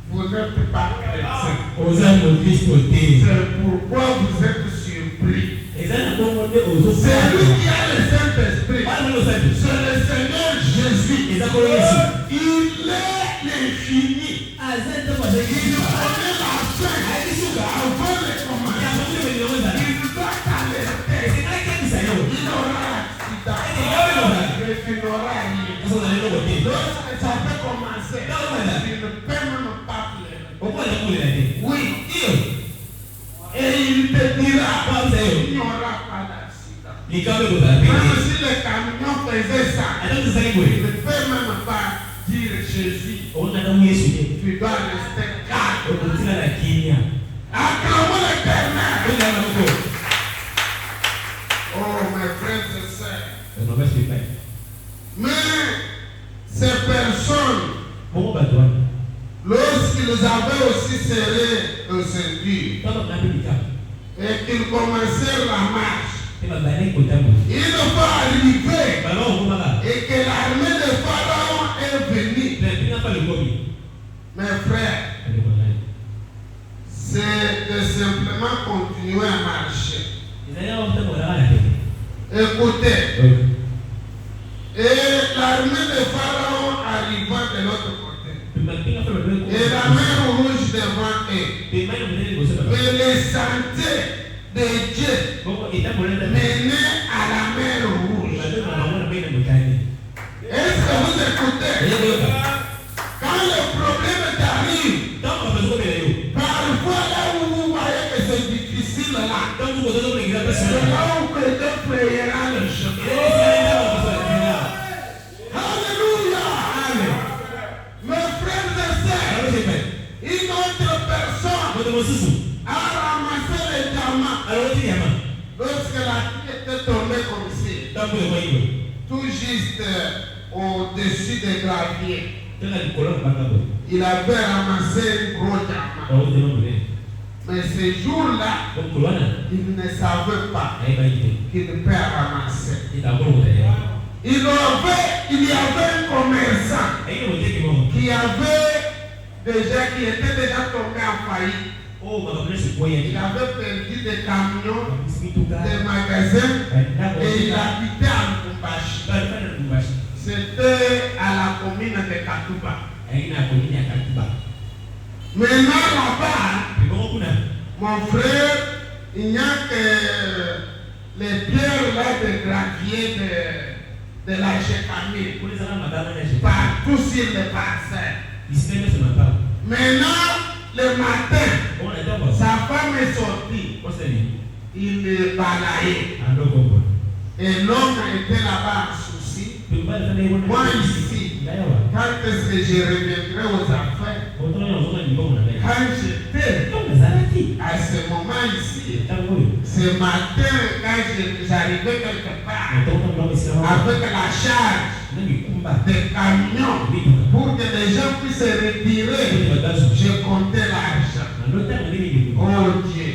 S1: vous n'êtes pas chrétiens. C'est pourquoi vous êtes surpris. C'est lui qui a le Saint-Esprit. C'est le Seigneur Jésus. Il est l'infini. Il connaît la fin avant le commencement. Il doit t'alerter. Il aura accident. Il aura rien. Donc ça peut commencer. Il ne peut même pas pleurer. Oui. Et il te dira il n'y aura pas d'accident. Même si le camion faisait ça, il ne peut même pas dire Jésus. Tu dois rester calme. Acclamons l'Éternel. Oh, mes frères et sœurs. Mais ces personnes, lorsqu'ils avaient aussi serré le ceinture et qu'ils commencèrent la marche, il ne faut arriver et que l'armée de Pharaon est venue. Mes frères, c'est de simplement continuer à marcher. Écoutez. Et l'armée de Pharaon arriva de l'autre côté. Et la mer rouge devant eux. Mais les sentiers de Dieu menaient à la mer rouge. Est-ce que vous écoutez? Quand le problème t'arrive, parfois là où vous voyez que c'est difficile là, c'est là où que Dieu frayera le chemin. Alléluia. Mes frères et sœurs, une autre personne a ramassé les diamants. Lorsque la fille était tombée comme ici, tout juste au-dessus des graviers, il avait ramassé un gros diamant. Mais ce jour-là, il ne savait pas qu'il peut ramasser. Il y avait un commerçant qui était déjà tombé en faillite. Il avait perdu des camions, des magasins et il habitait à Lubumbashi. C'était à la commune de Katuba. Maintenant là-bas, mon frère, il n'y a que les pierres là de gravier de la Jécamille. Partout sur les parcelles. Maintenant, le matin, sa femme est sortie. Il est balayé. Et l'homme était là-bas en souci. Moi ici, quand est-ce que je reviendrai aux affaires? Quand j'étais à ce moment ici, ce matin, quand j'arrivais quelque part avec la charge des camions pour que les gens puissent se retirer, je comptais l'argent. Oh Dieu.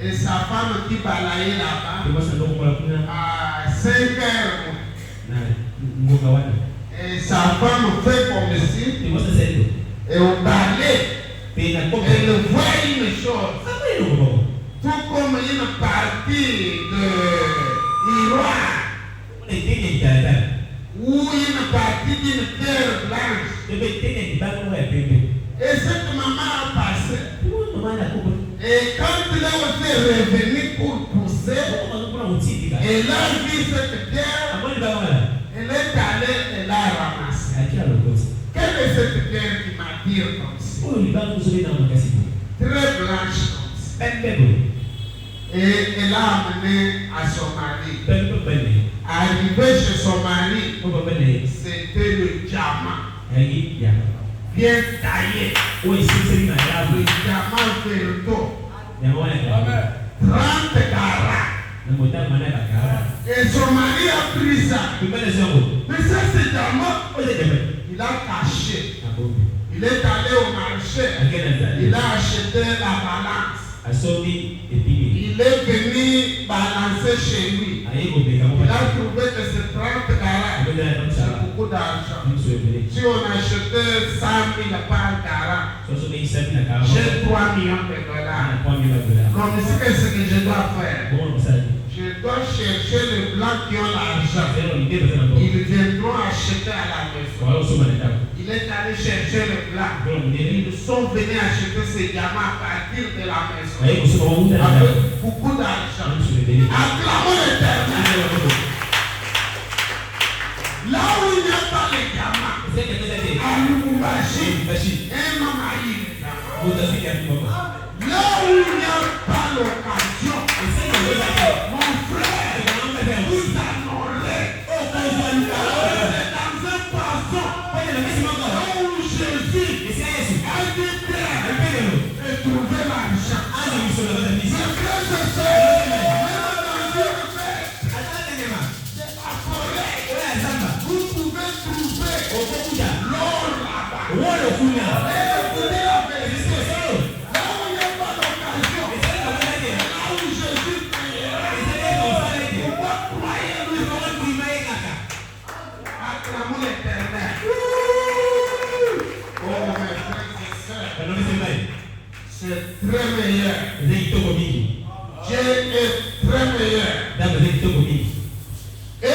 S1: Et sa femme qui balayait là-bas à 5 heures. Et sa femme fait comme si et on parlait. Elle voit une chose. Tout comme une partie de miroir ou une partie d'une terre blanche. Et cette maman a passé. Et quand il a été revenu pour pousser, elle a vu cette terre. Elle est allée et l'a ramassée. Quelle est cette terre qui m'attire comme ça? Très blanche comme ça. Et elle a amené à son mari. Arrivé chez son mari, c'était le diamant. Bien taillé. Le diamant verdo. 30 carats. Et son mari a pris ça. Mais ça, c'est diamant. Il a caché. Il est allé au marché. Il a acheté la balance. Il est venu balancer chez lui. Il a trouvé que c'est 30 carats. C'est beaucoup d'argent. Si on achetait 100 000 par carat, j'ai 3 millions de dollars. Comme c'est ce que je dois faire. Je dois chercher les blancs qui ont l'argent. Ils viendront acheter à la maison. Il est allé chercher les blancs. Ils sont venus acheter ces diamants à partir de la maison. Avec beaucoup d'argent. Acclamons l'Éternel. Là où il n'y a pas les diamants, à Lubumbashi, et Mamaï, là où il n'y a pas l'occasion, mon frère, vous en aurez. Dans un poisson, là où Jésus a dit et trouver l'argent. Mes frères et sœurs, même dans une fête, c'est la forêt. Vous pouvez trouver l'or là-bas. Mais vous dites la vérité. Là où il n'y a pas d'occasion, là où Jésus payera, pourquoi croyez-vous? Acclamons l'Éternel. Oh mes frères et sœurs, c'est très meilleur. Dieu est très meilleur. Et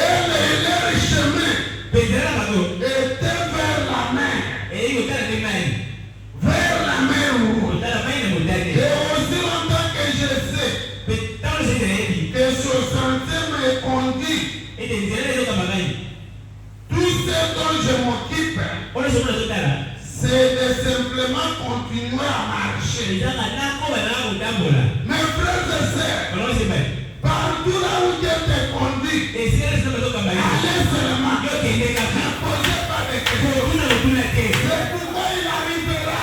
S1: leur chemin était vers la mer. Vers la mer Rouge. Et aussi longtemps que je sais que ce sentier me conduit, tout ce dont je m'occupe, c'est de simplement continuer à marcher. Mes frères et sœurs, partout là où Dieu te conduit, allez seulement. Ne posez pas de questions. C'est pourquoi il arrivera.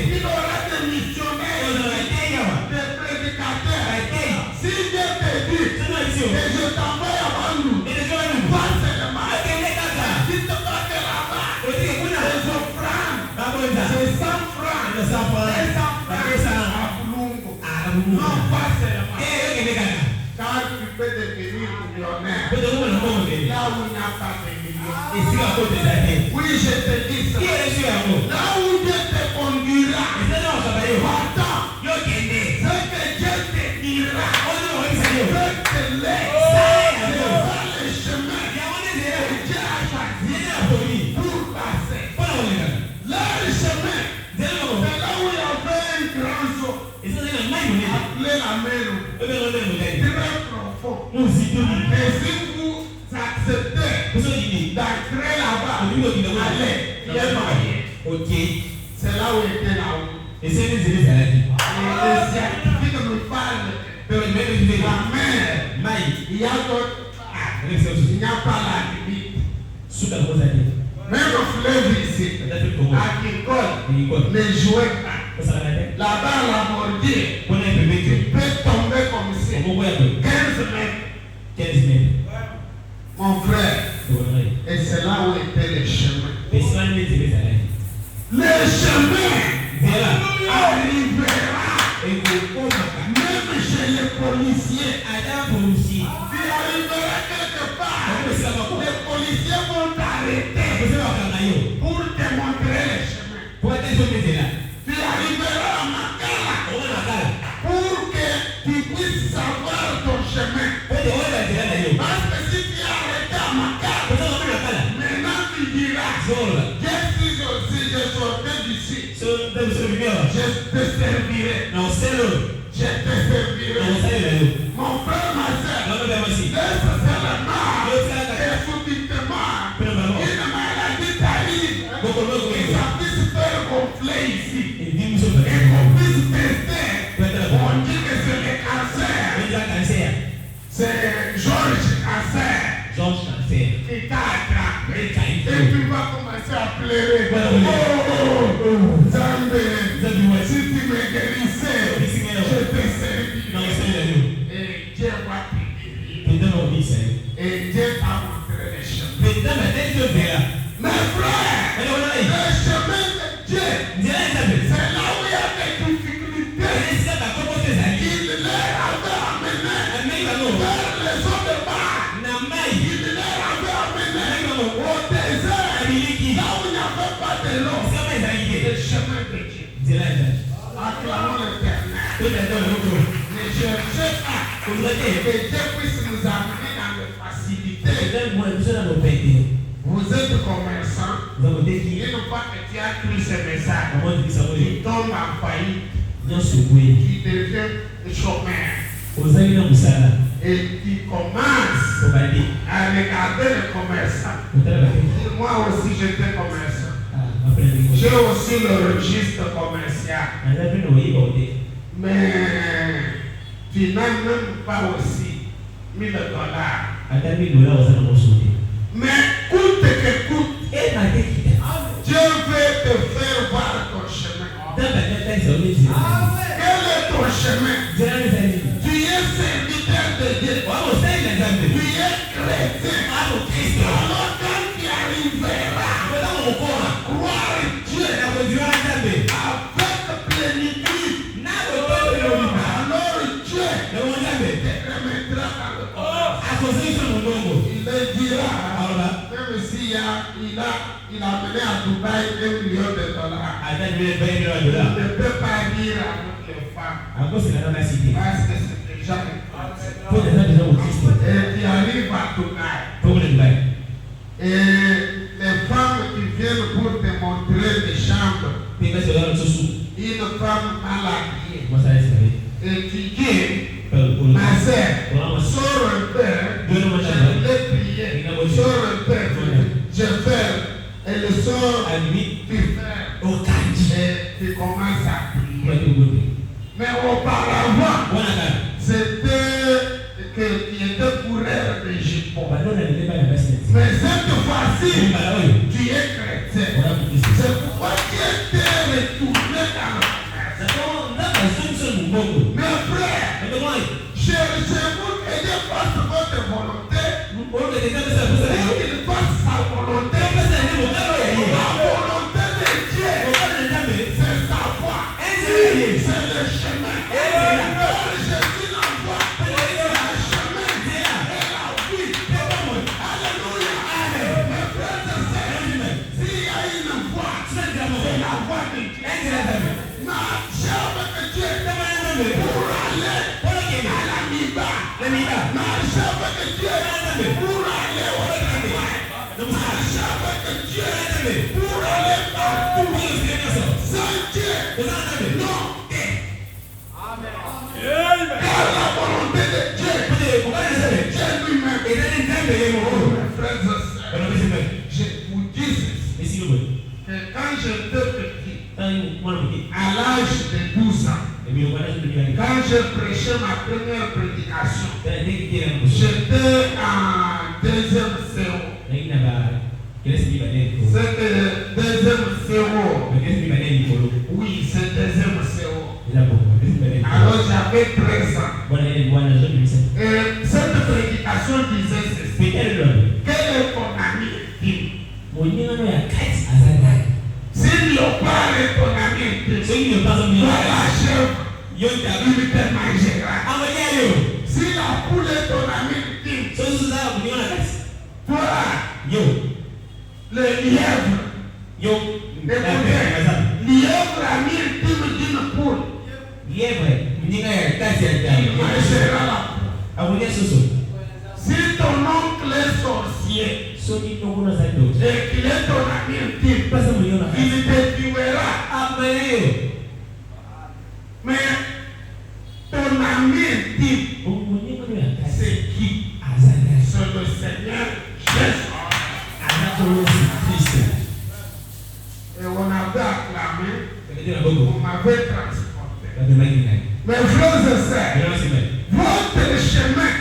S1: Il aura des missionnaires, des prédicateurs. Si Dieu te dit que je t'envoie avant nous, pas seulement. Dites pas que là-bas, les offrandes, c'est 100 francs. 100 francs à Boulungo. Non, pas seulement. Car tu peux devenir millionnaire. Là où il n'y a pas de millions. Oui, je te dis ça. Là où Dieu te conduira, va-t'en. Ce que Dieu te dira, fais-le. Vois le chemin que Dieu a choisi pour passer. Leur chemin, c'est là où il y avait un grand saut. Appelé la mer. Très profond. Et si vous acceptez d'entrer là-bas, allez, il est marié. C'est là où était la route. Et les scientifiques me parlent de la mer. Il y a d'autres. Il n'y a pas la limite. Même au fleuve ici, à Kikol, les jouets, là-bas, la mordier, tu peux tomber comme ça. 15 mètres. Mon frère, et c'est là où était le chemin. Le chemin arrivera. Même chez les policiers, il arrivera quelque part. Les policiers vont t'arrêter pour te montrer le chemin. Tu arriveras à Makala pour que tu puisses savoir ton chemin. Parce que si tu es arrêté à Makala, maintenant tu diras, si je sortais d'ici, je te servirai. Je te servirai. Mon frère, ma soeur, laisse seulement et subitement une maladie t'arrive et ça puisse faire gonfler ici et qu'on puisse tester. On dit que c'est le cancer. pleurer. Zambé, si tu me guérissais, je te servirais. Et Dieu va te guérir. Et Dieu t'a montré les chemins. Mes frères, le chemin de Dieu, c'est là où il y a des difficultés. Il les avait amenés vers les eaux de bar. Il les avait amenés au désert, là où il n'y avait pas de l'eau. Le chemin de Dieu. Acclamons l'Éternel. Ne cherchez pas que Dieu puisse nous amener dans les facilités. Vous êtes commerçant, il ne pas que tu as cru ce message, tu tombes en faillite, tu deviens chômeur et tu commences à regarder le commerçant. Moi aussi j'étais commerçant, j'ai aussi le registre commercial, mais tu n'as même pas aussi $1000. Mais coûte que coûte, Dieu veut te faire voir ton chemin. Quel est ton chemin? Tu es serviteur de Dieu. Tu es chrétien. Alors quand tu arriveras, croire Dieu avec plénitude. Alors Dieu te remettra dans le corps. Il le dira. Même s'il a amené à Dubaï $1 million, il ne peut pas dire à notre femme parce que c'est déjà et tu arrives à Dubaï. Et les femmes qui viennent pour te montrer des chambres, une femme mal habillée, et tu dis, ma sœur, sors un peu, je l'ai prié, sors un peu, je fais, et le sort, tu fais, et tu commences à prier. Mais auparavant, c'était que tu étais coureur de jupons. Mais cette fois-ci, tu es chrétien. C'est pourquoi tu étais retourné dans le commerce. Mes frères, cherchez-vous que Dieu fasse votre volonté. Qu'il fasse sa volonté. La volonté de Dieu, c'est sa voie. C'est le chemin. Jésus l'envoie. C'est le chemin et la vie. Alléluia. Mes frères et sœurs, s'il y a une voie, c'est la voie de Dieu. Marchez avec Dieu pour aller à la Miba. Marchez avec Dieu pour aller au travail. Marchez avec Dieu pour aller partout. Sans Dieu, non. Car la volonté de Dieu, Dieu lui-même, mes frères et sœurs, je vous dis ceci, que quand j'étais petit, à l'âge de 12 ans, quand je prêchais ma première prédication, j'étais en deuxième CO. C'était deuxième CO. Oui, c'est deuxième CO. Alors j'avais 13 ans. Et cette prédication disait ceci. Quel est ton ami intime? Si léopard est ton ami intime, la chèvre, il te mangera. Si la poule est ton ami intime, toi, le lièvre, lièvre ami intime d'une poule, il mangera la poule. Si ton oncle est sorcier, et qu'il est ton ami intime, il te tuera. Mais ton ami intime, c'est qui? C'est le Seigneur Jésus. Et on avait acclamé, on m'avait transporté. Mes frères et sœurs, votre chemin,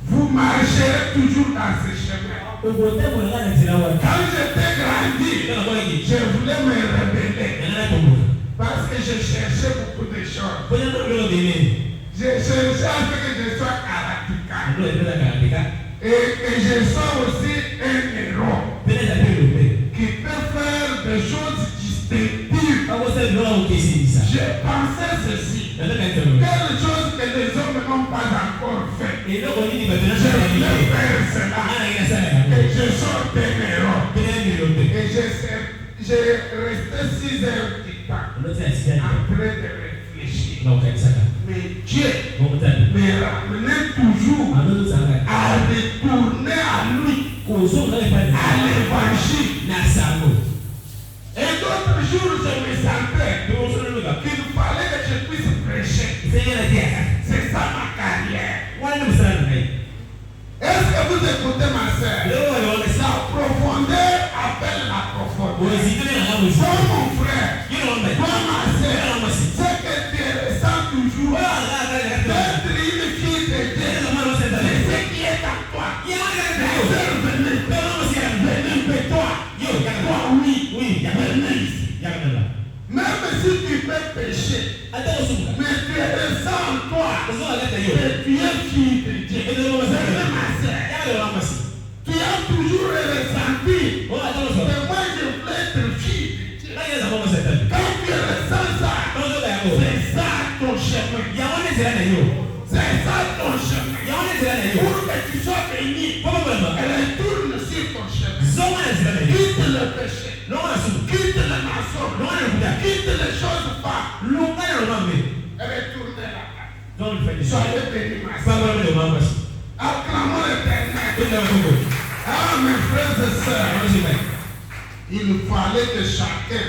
S1: vous marcherez toujours dans ce chemin. Quand j'étais grandi, je voulais me rebeller. Parce que je cherchais beaucoup de choses. Je cherchais à ce que je sois karatéka. Et que je sois aussi un héros qui peut faire des choses distinctives. Je pensais ceci. Quelle chose que les hommes n'ont pas encore fait. Je voulais faire cela. Et je sorte un héros. Et j'ai resté 6 heures du temps en train de réfléchir. Mais Dieu me ramenait toujours à retourner à lui, à l'évangile. Et d'autres jours, je me sentais qu'il fallait que je puisse prêcher. C'est ça ma carrière. Est-ce que vous écoutez ma soeur? La profondeur appelle la profondeur. Toi mon frère, toi ma soeur, ce que tu ressens toujours d'être une fille de Dieu, c'est ce qui est en toi. La soeur venez, toi, oui, venez ici. Même si tu peux pécher, mais tu ressens en toi que tu es fille de Dieu. Tu as toujours ressenti que moi je voulais être fille de Dieu. Quand tu ressens ça, c'est ça ton chemin. C'est ça ton chemin. Pour que tu sois béni, retourne sur ton chemin. Quitte le péché. Quitte le mensonge. Quitte les choses pas. Retourne là-bas. Soyez bénis, ma soeur. Acclamons l'Éternel. Ah, mes frères et sœurs, il fallait que chacun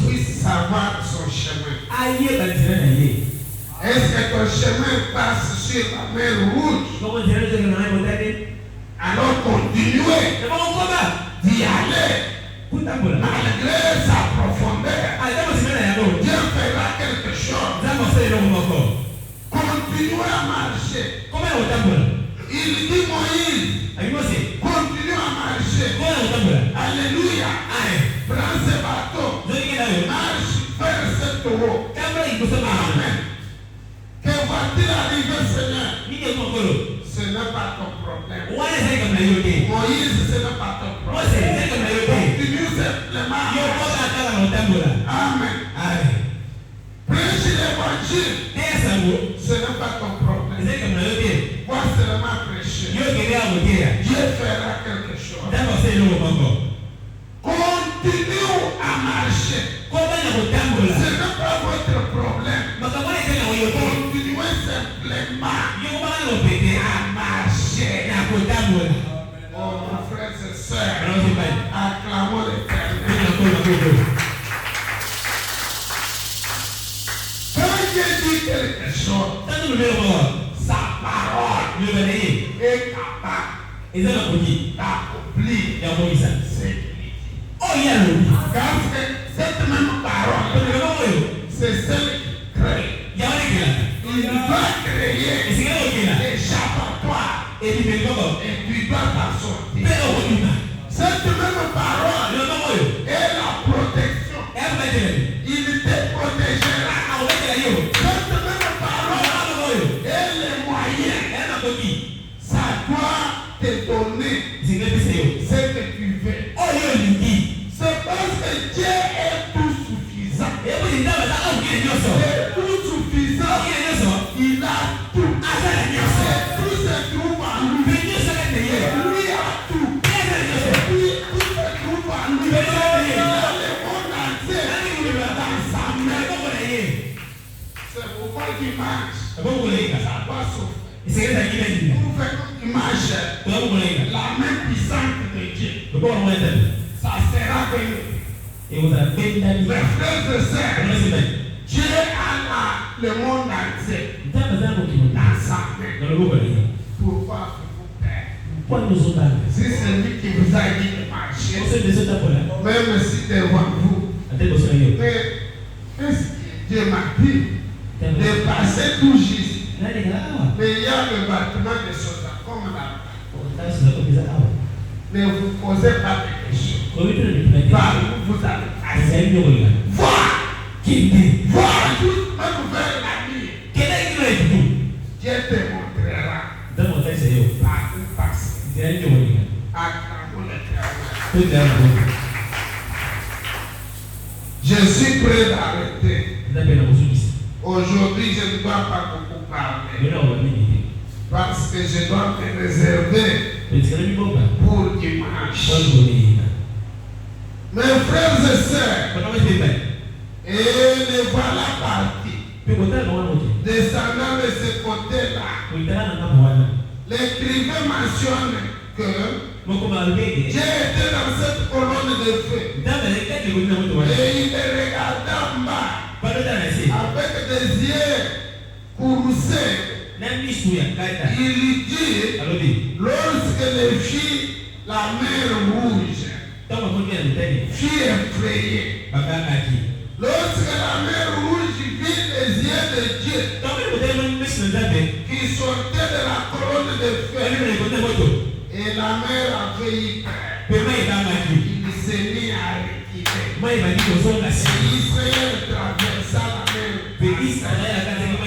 S1: puisse savoir son chemin. Est-ce que ton chemin passe sur la mer rouge? Alors continuez d'y aller malgré sa profondeur. Dieu fera quelque chose. Continuez à marcher. Il dit Moïse, continue à marcher. Alléluia. Prends ce bateau. Marche vers ce taureau. Amen. Que va-t-il arriver, Seigneur? Ce n'est pas ton problème. Moïse, ce n'est pas ton problème. Continue simplement. Amen. Prêche l'évangile. Ce n'est pas ton problème. Moi seulement prêcher. Dieu fera quelque chose. Continue à marcher. Ce n'est pas votre problème. Continuez simplement à marcher. Oh, mon frère et soeur, acclamons l'Éternel. Quand Dieu dit quelque chose, sa parole est capable d'accomplir ce qu'il dit. Car cette même parole, c'est celle qui crée. Il doit créer l'échappatoire et tu dois t'en sortir. Cette même parole est la protection. Il te protégera. Cette même parole est le moyen. Ça doit te donner ce que tu veux. C'est parce que Dieu est tout suffisant. Et tout suffisant, il a tout. Tout se trouve en lui. Lui a tout. Tout se trouve en lui. Il a le monde entier dans sa main. C'est pourquoi il marche. Ça doit souffrir. Pour faire une image, la main puissante de Dieu, ça sera béni. Mes frères et sœurs, Dieu a le monde entier dans sa main. Pourquoi vous perdre? Si c'est lui qui vous a dit de marcher, même si devant vous, mais qu'est-ce que Dieu m'a dit? De passer tout juste. Mais il y a le bâtiment de Sodome comme là. Ne vous posez pas de questions. Par où vous allez passer. Voir. Voir juste même vers la nuit. Dieu te montrera. Par où passer. Acclamons l'Éternel. Je suis prêt d'arrêter. Aujourd'hui, je ne dois pas beaucoup parler. Parce que je dois me réserver pour dimanche. Mes frères et sœurs, et les voilà partis. Descendant de ce côté-là, l'écrivain mentionne que j'ai été dans cette colonne de feu. Et il est regardé en bas avec des yeux courroucés. Il lui dit, lorsque les filles, la mer rouge, fille effrayée, lorsque la mer rouge vit les yeux de Dieu qui sortaient de la colonne de feu, et la mer avait eu peur, il s'est mis à retirer. Et Israël traversa la mer.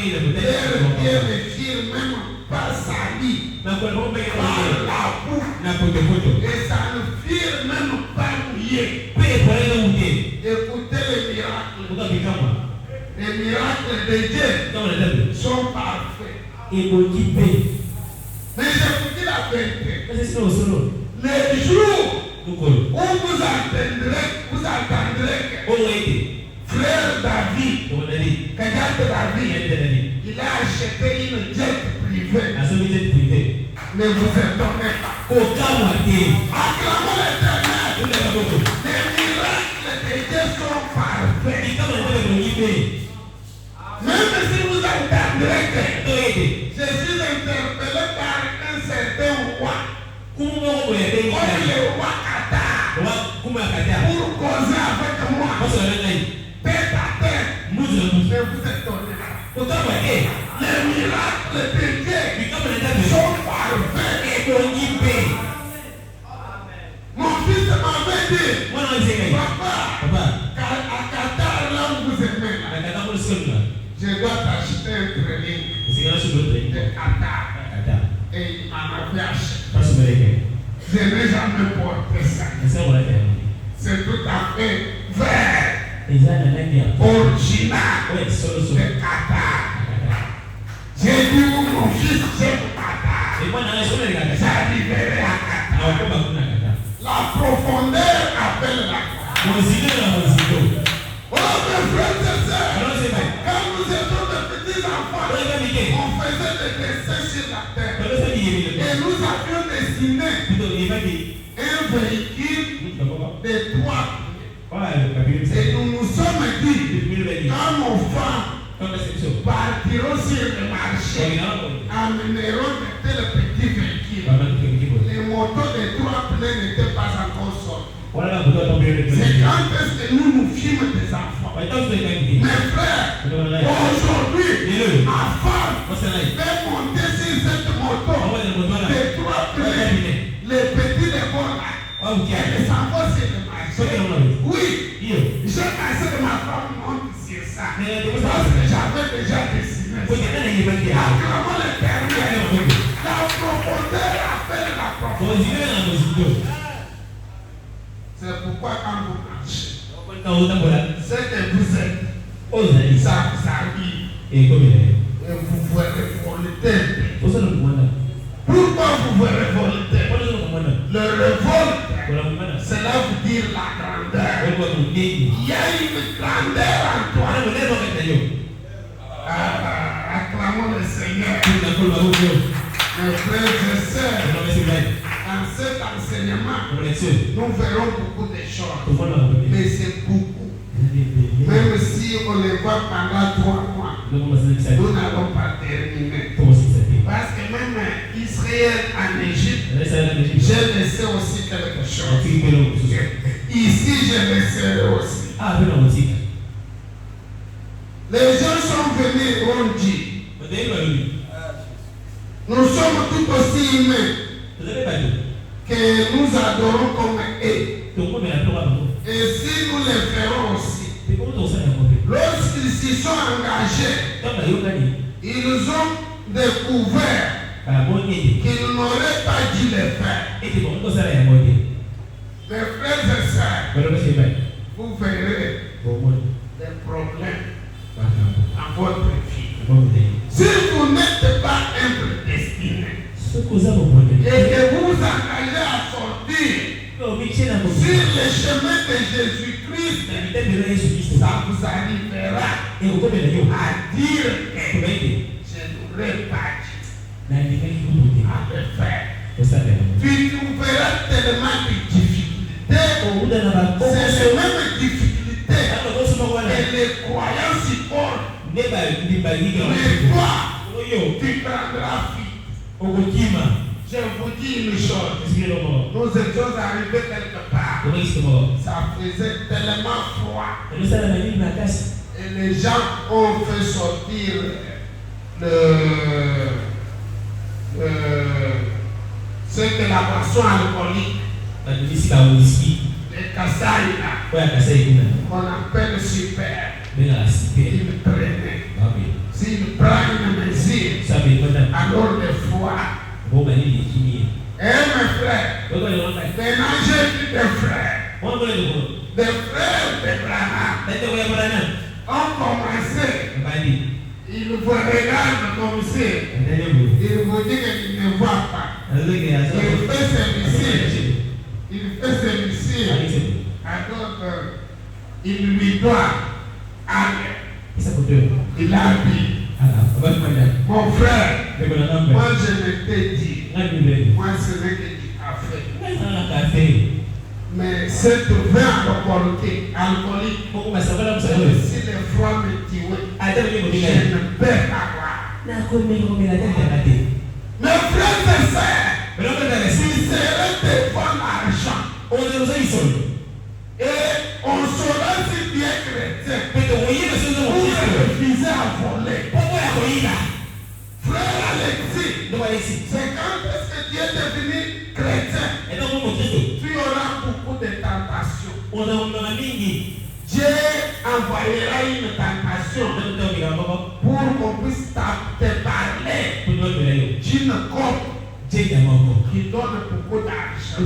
S1: Leurs pieds ne firent même pas sali par la boue, et ça ne firent même pas mouiller. Écoutez les miracles. Les miracles de Dieu sont parfaits. Mais je vous dis la vérité. Les jours où vous attendrez que frère David, il a acheté une jet privée. Ne vous étonnez pas. Acclamons l'Éternel. Les miracles de Dieu sont parfaits. Même si vous entendrez que je suis interpellé par un certain roi, comme le roi Qatar, pour causer avec moi, tête à tête, ne vous étonnez pas. Les miracles de Dieu sont parfaits. Mon fils m'avait dit, papa, à Qatar, là où vous aimez, je dois t'acheter un training de Qatar. Et il m'en avait acheté. Je n'ai jamais porté ça. C'est tout à fait vert, original de Qatar. J'ai dit où mon fils j'aime Qatar. J'arriverai à Qatar. La profondeur appelle la Qatar. Oh mes frères et sœurs, quand nous étions de petits enfants, on faisait des dessins sur la terre. Et nous avions dessiné un véhicule de 3 pieds. Et nous nous sommes dit, quand nos femmes partiront sur le marché, amèneront de tels petits véhicules. Les motos de 3 pneus n'étaient pas encore sortis. C'est quand est-ce que nous fîmes des enfants. Mes frères, aujourd'hui, ma femme fait monter sur cette moto de 3 pneus. Les petits les bons là, les enfants sur le marché. Oui, j'ai pensé que ma femme monte sur ça. Parce que j'avais déjà dessiné ça. Acclamons l'Éternel. La profondeur appelle la profondeur. C'est pourquoi quand vous marchez, c'est que vous êtes, ça vous arrive. Et vous pouvez révolter. Pourquoi vous vous révoltez? Le révolte, cela veut dire la grandeur. Il y a une grandeur en toi. Acclamons le Seigneur. Mes frères et sœurs, dans cet enseignement, nous verrons beaucoup de choses. Mais c'est beaucoup. Même si on les voit pendant 3 mois, nous n'allons pas terminer. Parce que même Israël en Égypte, je le sais aussi quelque chose. Ici, je le sais aussi. Les gens sont venus, on dit, nous sommes tout aussi humains. que nous adorons comme eux. Et si nous les ferons aussi, lorsqu'ils s'y sont engagés, ils ont découvert qu'ils n'auraient pas dû les faire. Mes frères et sœurs, vous verrez des problèmes à votre vie. Si vous n'êtes pas prédestiné et que vous vous engagez à sortir sur le chemin de Jésus-Christ, ça vous arrivera à dire que je n'aurais pas dû à le faire. Tu trouveras tellement de difficultés. C'est les mêmes difficultés que les croyants supportent. Mais toi, tu prendras vie. Je vous dis une chose. Nous étions arrivés quelque part. Ça faisait tellement froid. Et les gens ont fait sortir ce que la boisson alcoolique, les kassaïs là, qu'on appelle super. Ils prenaient. S'ils prennent une mesure, alors des fois. Eh mes frères, maintenant j'ai vu des frères d'Abraham ont commencé. Ils vous regardent comme si ils vous disent qu'ils ne voient pas. Il fait ses missiles. Alors il lui doit aller. Il a dit, mon frère, moi je t'ai dit, moi ce n'est que du café. Mais cette vin alcoolique, si les froids me tuaient, je ne peux pas boire. Mes frères et sœurs, si c'est de bon argent, et on saura si tu es chrétien, pour refuser à voler. Frère Alexis, c'est quand est-ce que tu es devenu chrétien? Tu auras beaucoup de tentations. Dieu envoyera une tentation pour qu'on puisse te parler d'une coupe qui donne beaucoup d'argent. Et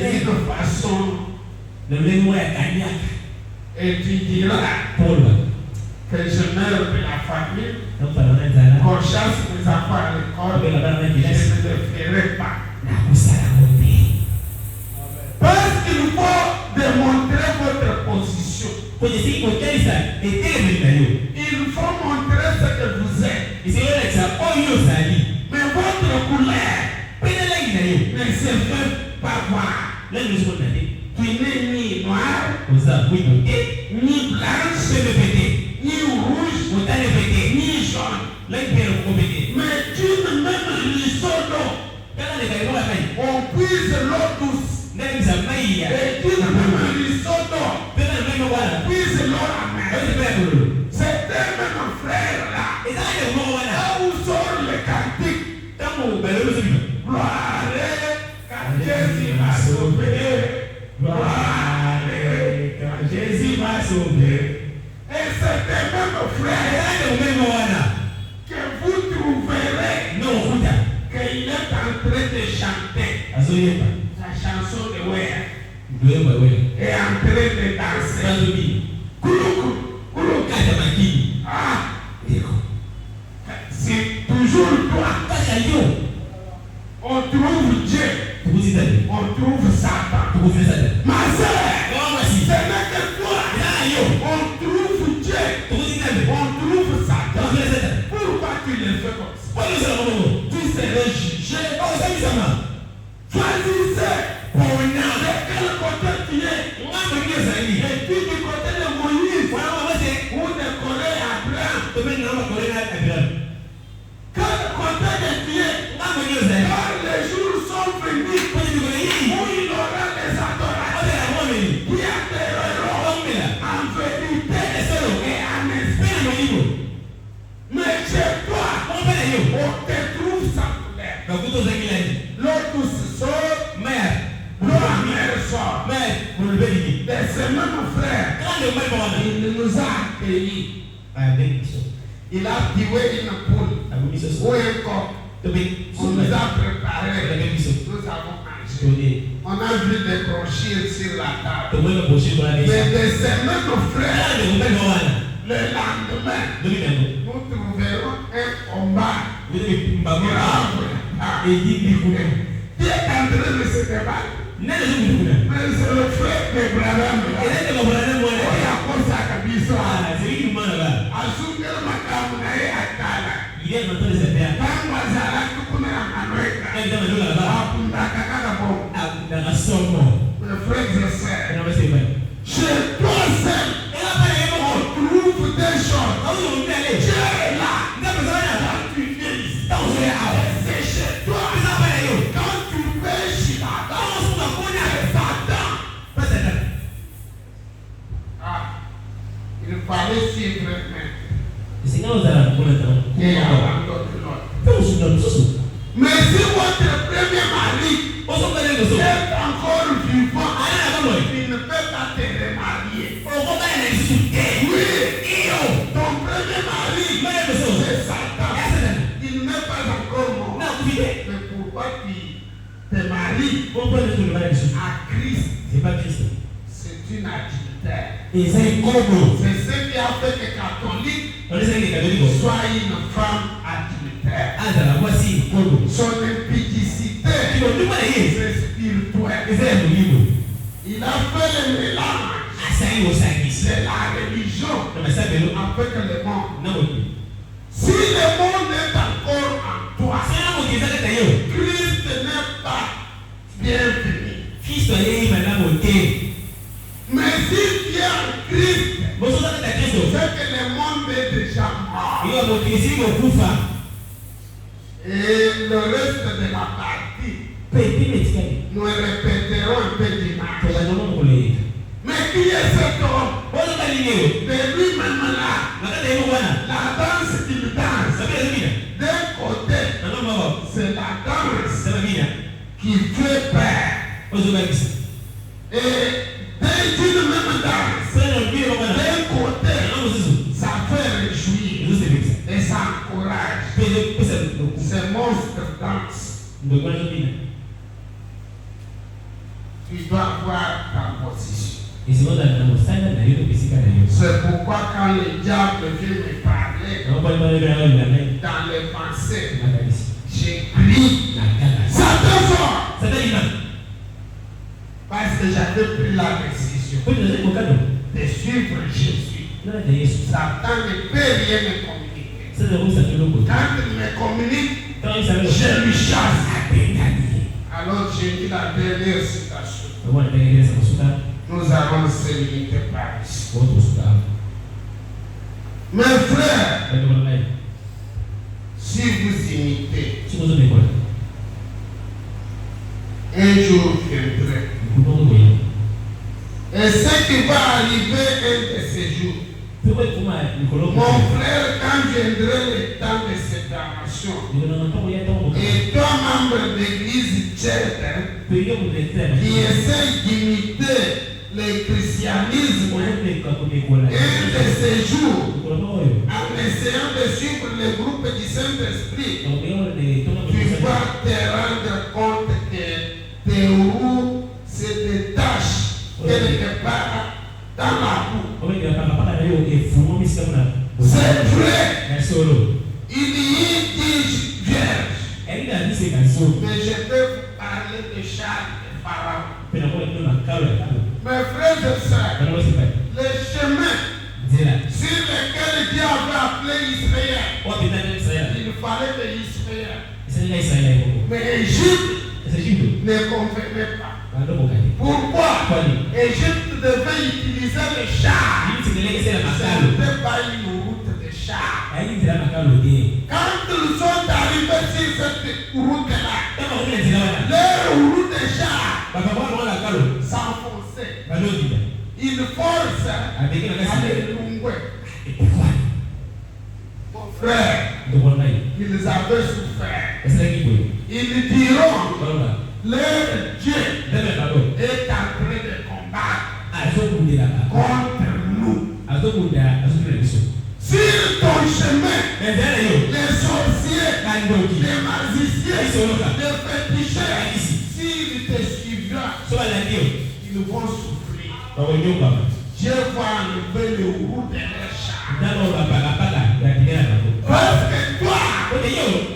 S1: d'une façon, et tu diras que je meurs de la famille, qu'on chasse mes enfants à l'école, je ne le ferai pas. Parce qu'il faut démontrer votre position. Il faut montrer ce que vous êtes. Mais votre couleur ne se fait pas voir. Tu n'es ni noir, ni blanche, ni rouge, ni jaune. Mais d'une même ruisseau d'eau, on puise l'eau douce. Et d'une même ruisseau d'eau, on puise l'eau amère. C'est un même frère là. Là où sort le cantique, gloire, quand Jésus m'a sauvé. Gloire, quand Jésus m'a sauvé. Et c'est le même frère que vous trouverez qu'il est en train de chanter sa chanson de Wea et en train de danser. C'est toujours toi. On trouve Dieu, on trouve Satan. Ma soeur, ce n'est que toi. On trouve Dieu, on trouve Satan. Pourquoi tu le fais comme ça? Tu serais jugé. Choisissez de quel côté tu es. Et puis du côté de Moïse ou de Corée Abraham. Quel côté de tu es? Car les jours sont venus où il aura des adorateurs qui adoreront en vérité et en esprit. Mais chez toi, on te trouve sans couleur. L'eau douce sort, vieilli. Il a tué une poule ou un coq. On nous a préparé. Nous avons mangé. On a vu des brochures sur la table. Mais de ces mêmes frères, le lendemain, nous trouverons un combat grave. Qui est en train de se débattre? Mais c'est le frère de Branham. Il y a quoi ça kabisa? Azungel makamu na yeye atala. Il est notre serviteur. Kama zala tukuna anaweka. Akunda kakaka bo. Akunda somo. Le frère de sœur. Je dois seul. On trouve des choses. Dieu est là. Quand tu viens ici, quand tu es c'est chez toi. Quand tu pêches, il fallait suivre maintenant. Mais si votre premier mari est encore vivant, il ne peut pas te remarier. Oui, ton premier mari, c'est Satan. Il n'est pas encore mort. Mais pourquoi tu te maries à Christ? C'est une adultère. C'est ce qui a fait que catholique soit une femme adultère. Son impudicité, c'est spirituel. Il a fait le mélange de la religion avec le monde. Si le monde est encore en toi, Christ n'est pas bienvenu. Mais si tu es en Christ, c'est que le monde est déjà mort. Et le reste de la partie, nous répéterons un peu dimanche. Mais qui est cet homme? De lui-même là, la danse qu'il danse. D'un côté, c'est la danse qui fait peur. Et d'une même danse, d'un côté, ça fait réjouir et ça encourage. C'est monstre danse. Tu dois voir ta position. C'est pourquoi quand le diable vient me parler dans les pensées, j'ai pris Satan fort. Parce que j'avais pris la décision de suivre Jésus. Satan ne peut rien me communiquer. Quand il me communique, je lui chasse. Alors j'ai dit la dernière citation. Nous allons se limiter par ici. Mes frères, si vous imitez, un jour viendrait. Et ce qui va arriver un de ces jours, mon frère, quand viendrait le temps de séparation, et toi, membre de l'église tchèque, qui essaie d'imiter le christianisme, un de ces jours, en essayant de suivre le groupe du Saint-Esprit, tu vas te rendre compte que tes roues se détachent quelque part dans la boue. C'est vrai. Il y a 10 vierges. Mais je peux vous parler de Charles et Pharaon. Mes frères et sœurs, le chemin sur lequel Dieu avait appelé Israël, il fallait de Israël. Mais Égypte ne convenait pas. Pourquoi? Égypte devait utiliser le char. Ce n'était pas une route de char. Quand ils sont arrivés sur cette route-là, leur route de char s'enfonçait. Ils forcent à les longuer. Mon frère, ils avaient souffert. Ils diront, leur Dieu est en train de combattre contre nous. les sorciers, les magiciens, les féticheurs, s'ils te suivront, ils vont souffrir. Dieu va enlever le roux de leurs chars. Parce que toi,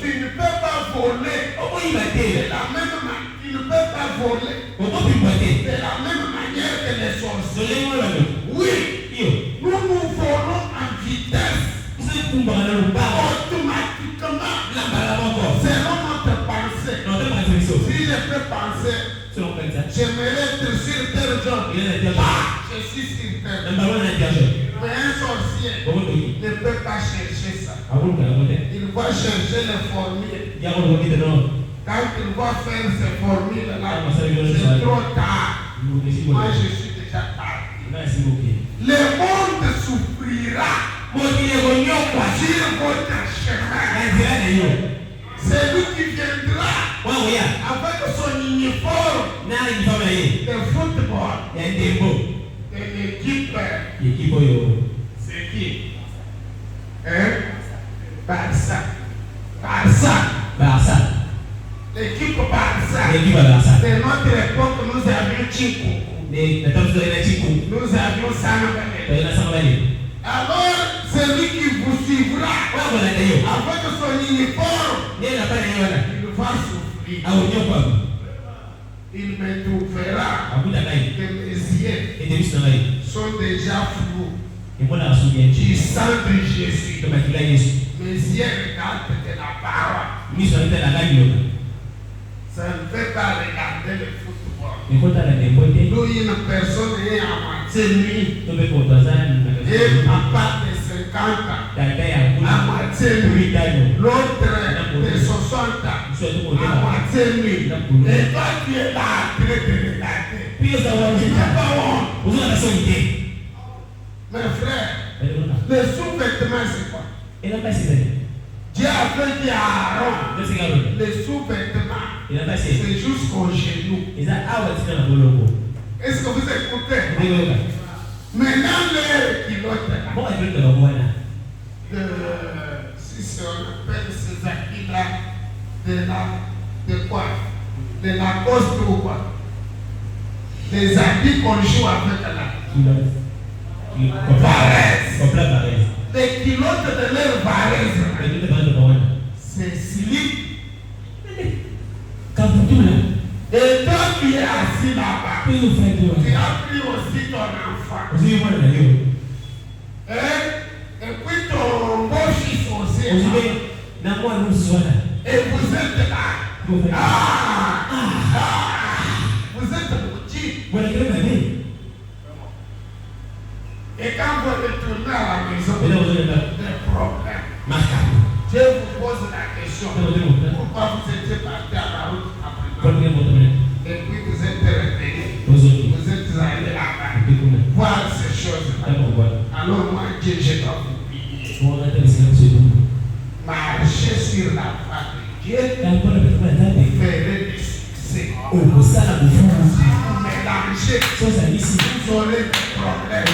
S1: tu ne peux pas voler de la même manière. Tu ne peux pas voler de la même manière que les sorciers. Oui, nous volons en vitesse. Automatiquement, selon notre pensée. Si je peux penser, j'aimerais être sur terre jaune. Je suis sur terre. Mais un sorcier ne peut pas chercher ça. Il va chercher les formules. Quand il va faire ces formules-là, c'est trop tard. Moi, je suis déjà parti. Le monde souffrira sur votre chemin. C'est lui qui viendra avec son uniforme de football de l'équipe. C'est qui? Barça. L'équipe Barça. De notre époque, nous avions Chico. Nous avions Sanabale. Alors, c'est lui qui vous suivra avec son uniforme. Il va souffrir. Il me trouvera que mes yeux sont déjà flous. Du sang de Jésus. Mes yeux regardent de la parole. Ça ne fait pas regarder le football. Nous, une personne est à moitié nuit. Et papa de 50 ans, à moitié nuit. L'autre de 60 ans, à moitié nuit. Et toi, tu es là en train de regarder. Tu n'as pas honte. Mes frères, le sous-vêtement, c'est quoi? Dieu a fait dire à Aaron, le sous-vêtement, c'est jusqu'au genou. Est-ce que vous écoutez? Maintenant, les kilotes là, si on appelle ces habits-là, de quoi? De la coste ou quoi? Des habits qu'on joue avec là. Varese. Les kilotes de leur varese, c'est slip. Et toi qui es assis là-bas, tu as pris aussi ton enfant. Et puis ton beau fils aussi. Et vous êtes là. Vous êtes petits. Et quand vous retournez à la maison, des problèmes. Dieu vous pose la question. Pourquoi vous étiez parti à la route après? Et puis vous êtes revenu. Vous êtes allé là-bas. Voir ces choses-là. Alors moi, Dieu, je dois vous prier. Marchez sur la voie de Dieu. Vous ferez du succès. Si vous mélangez, vous aurez des problèmes.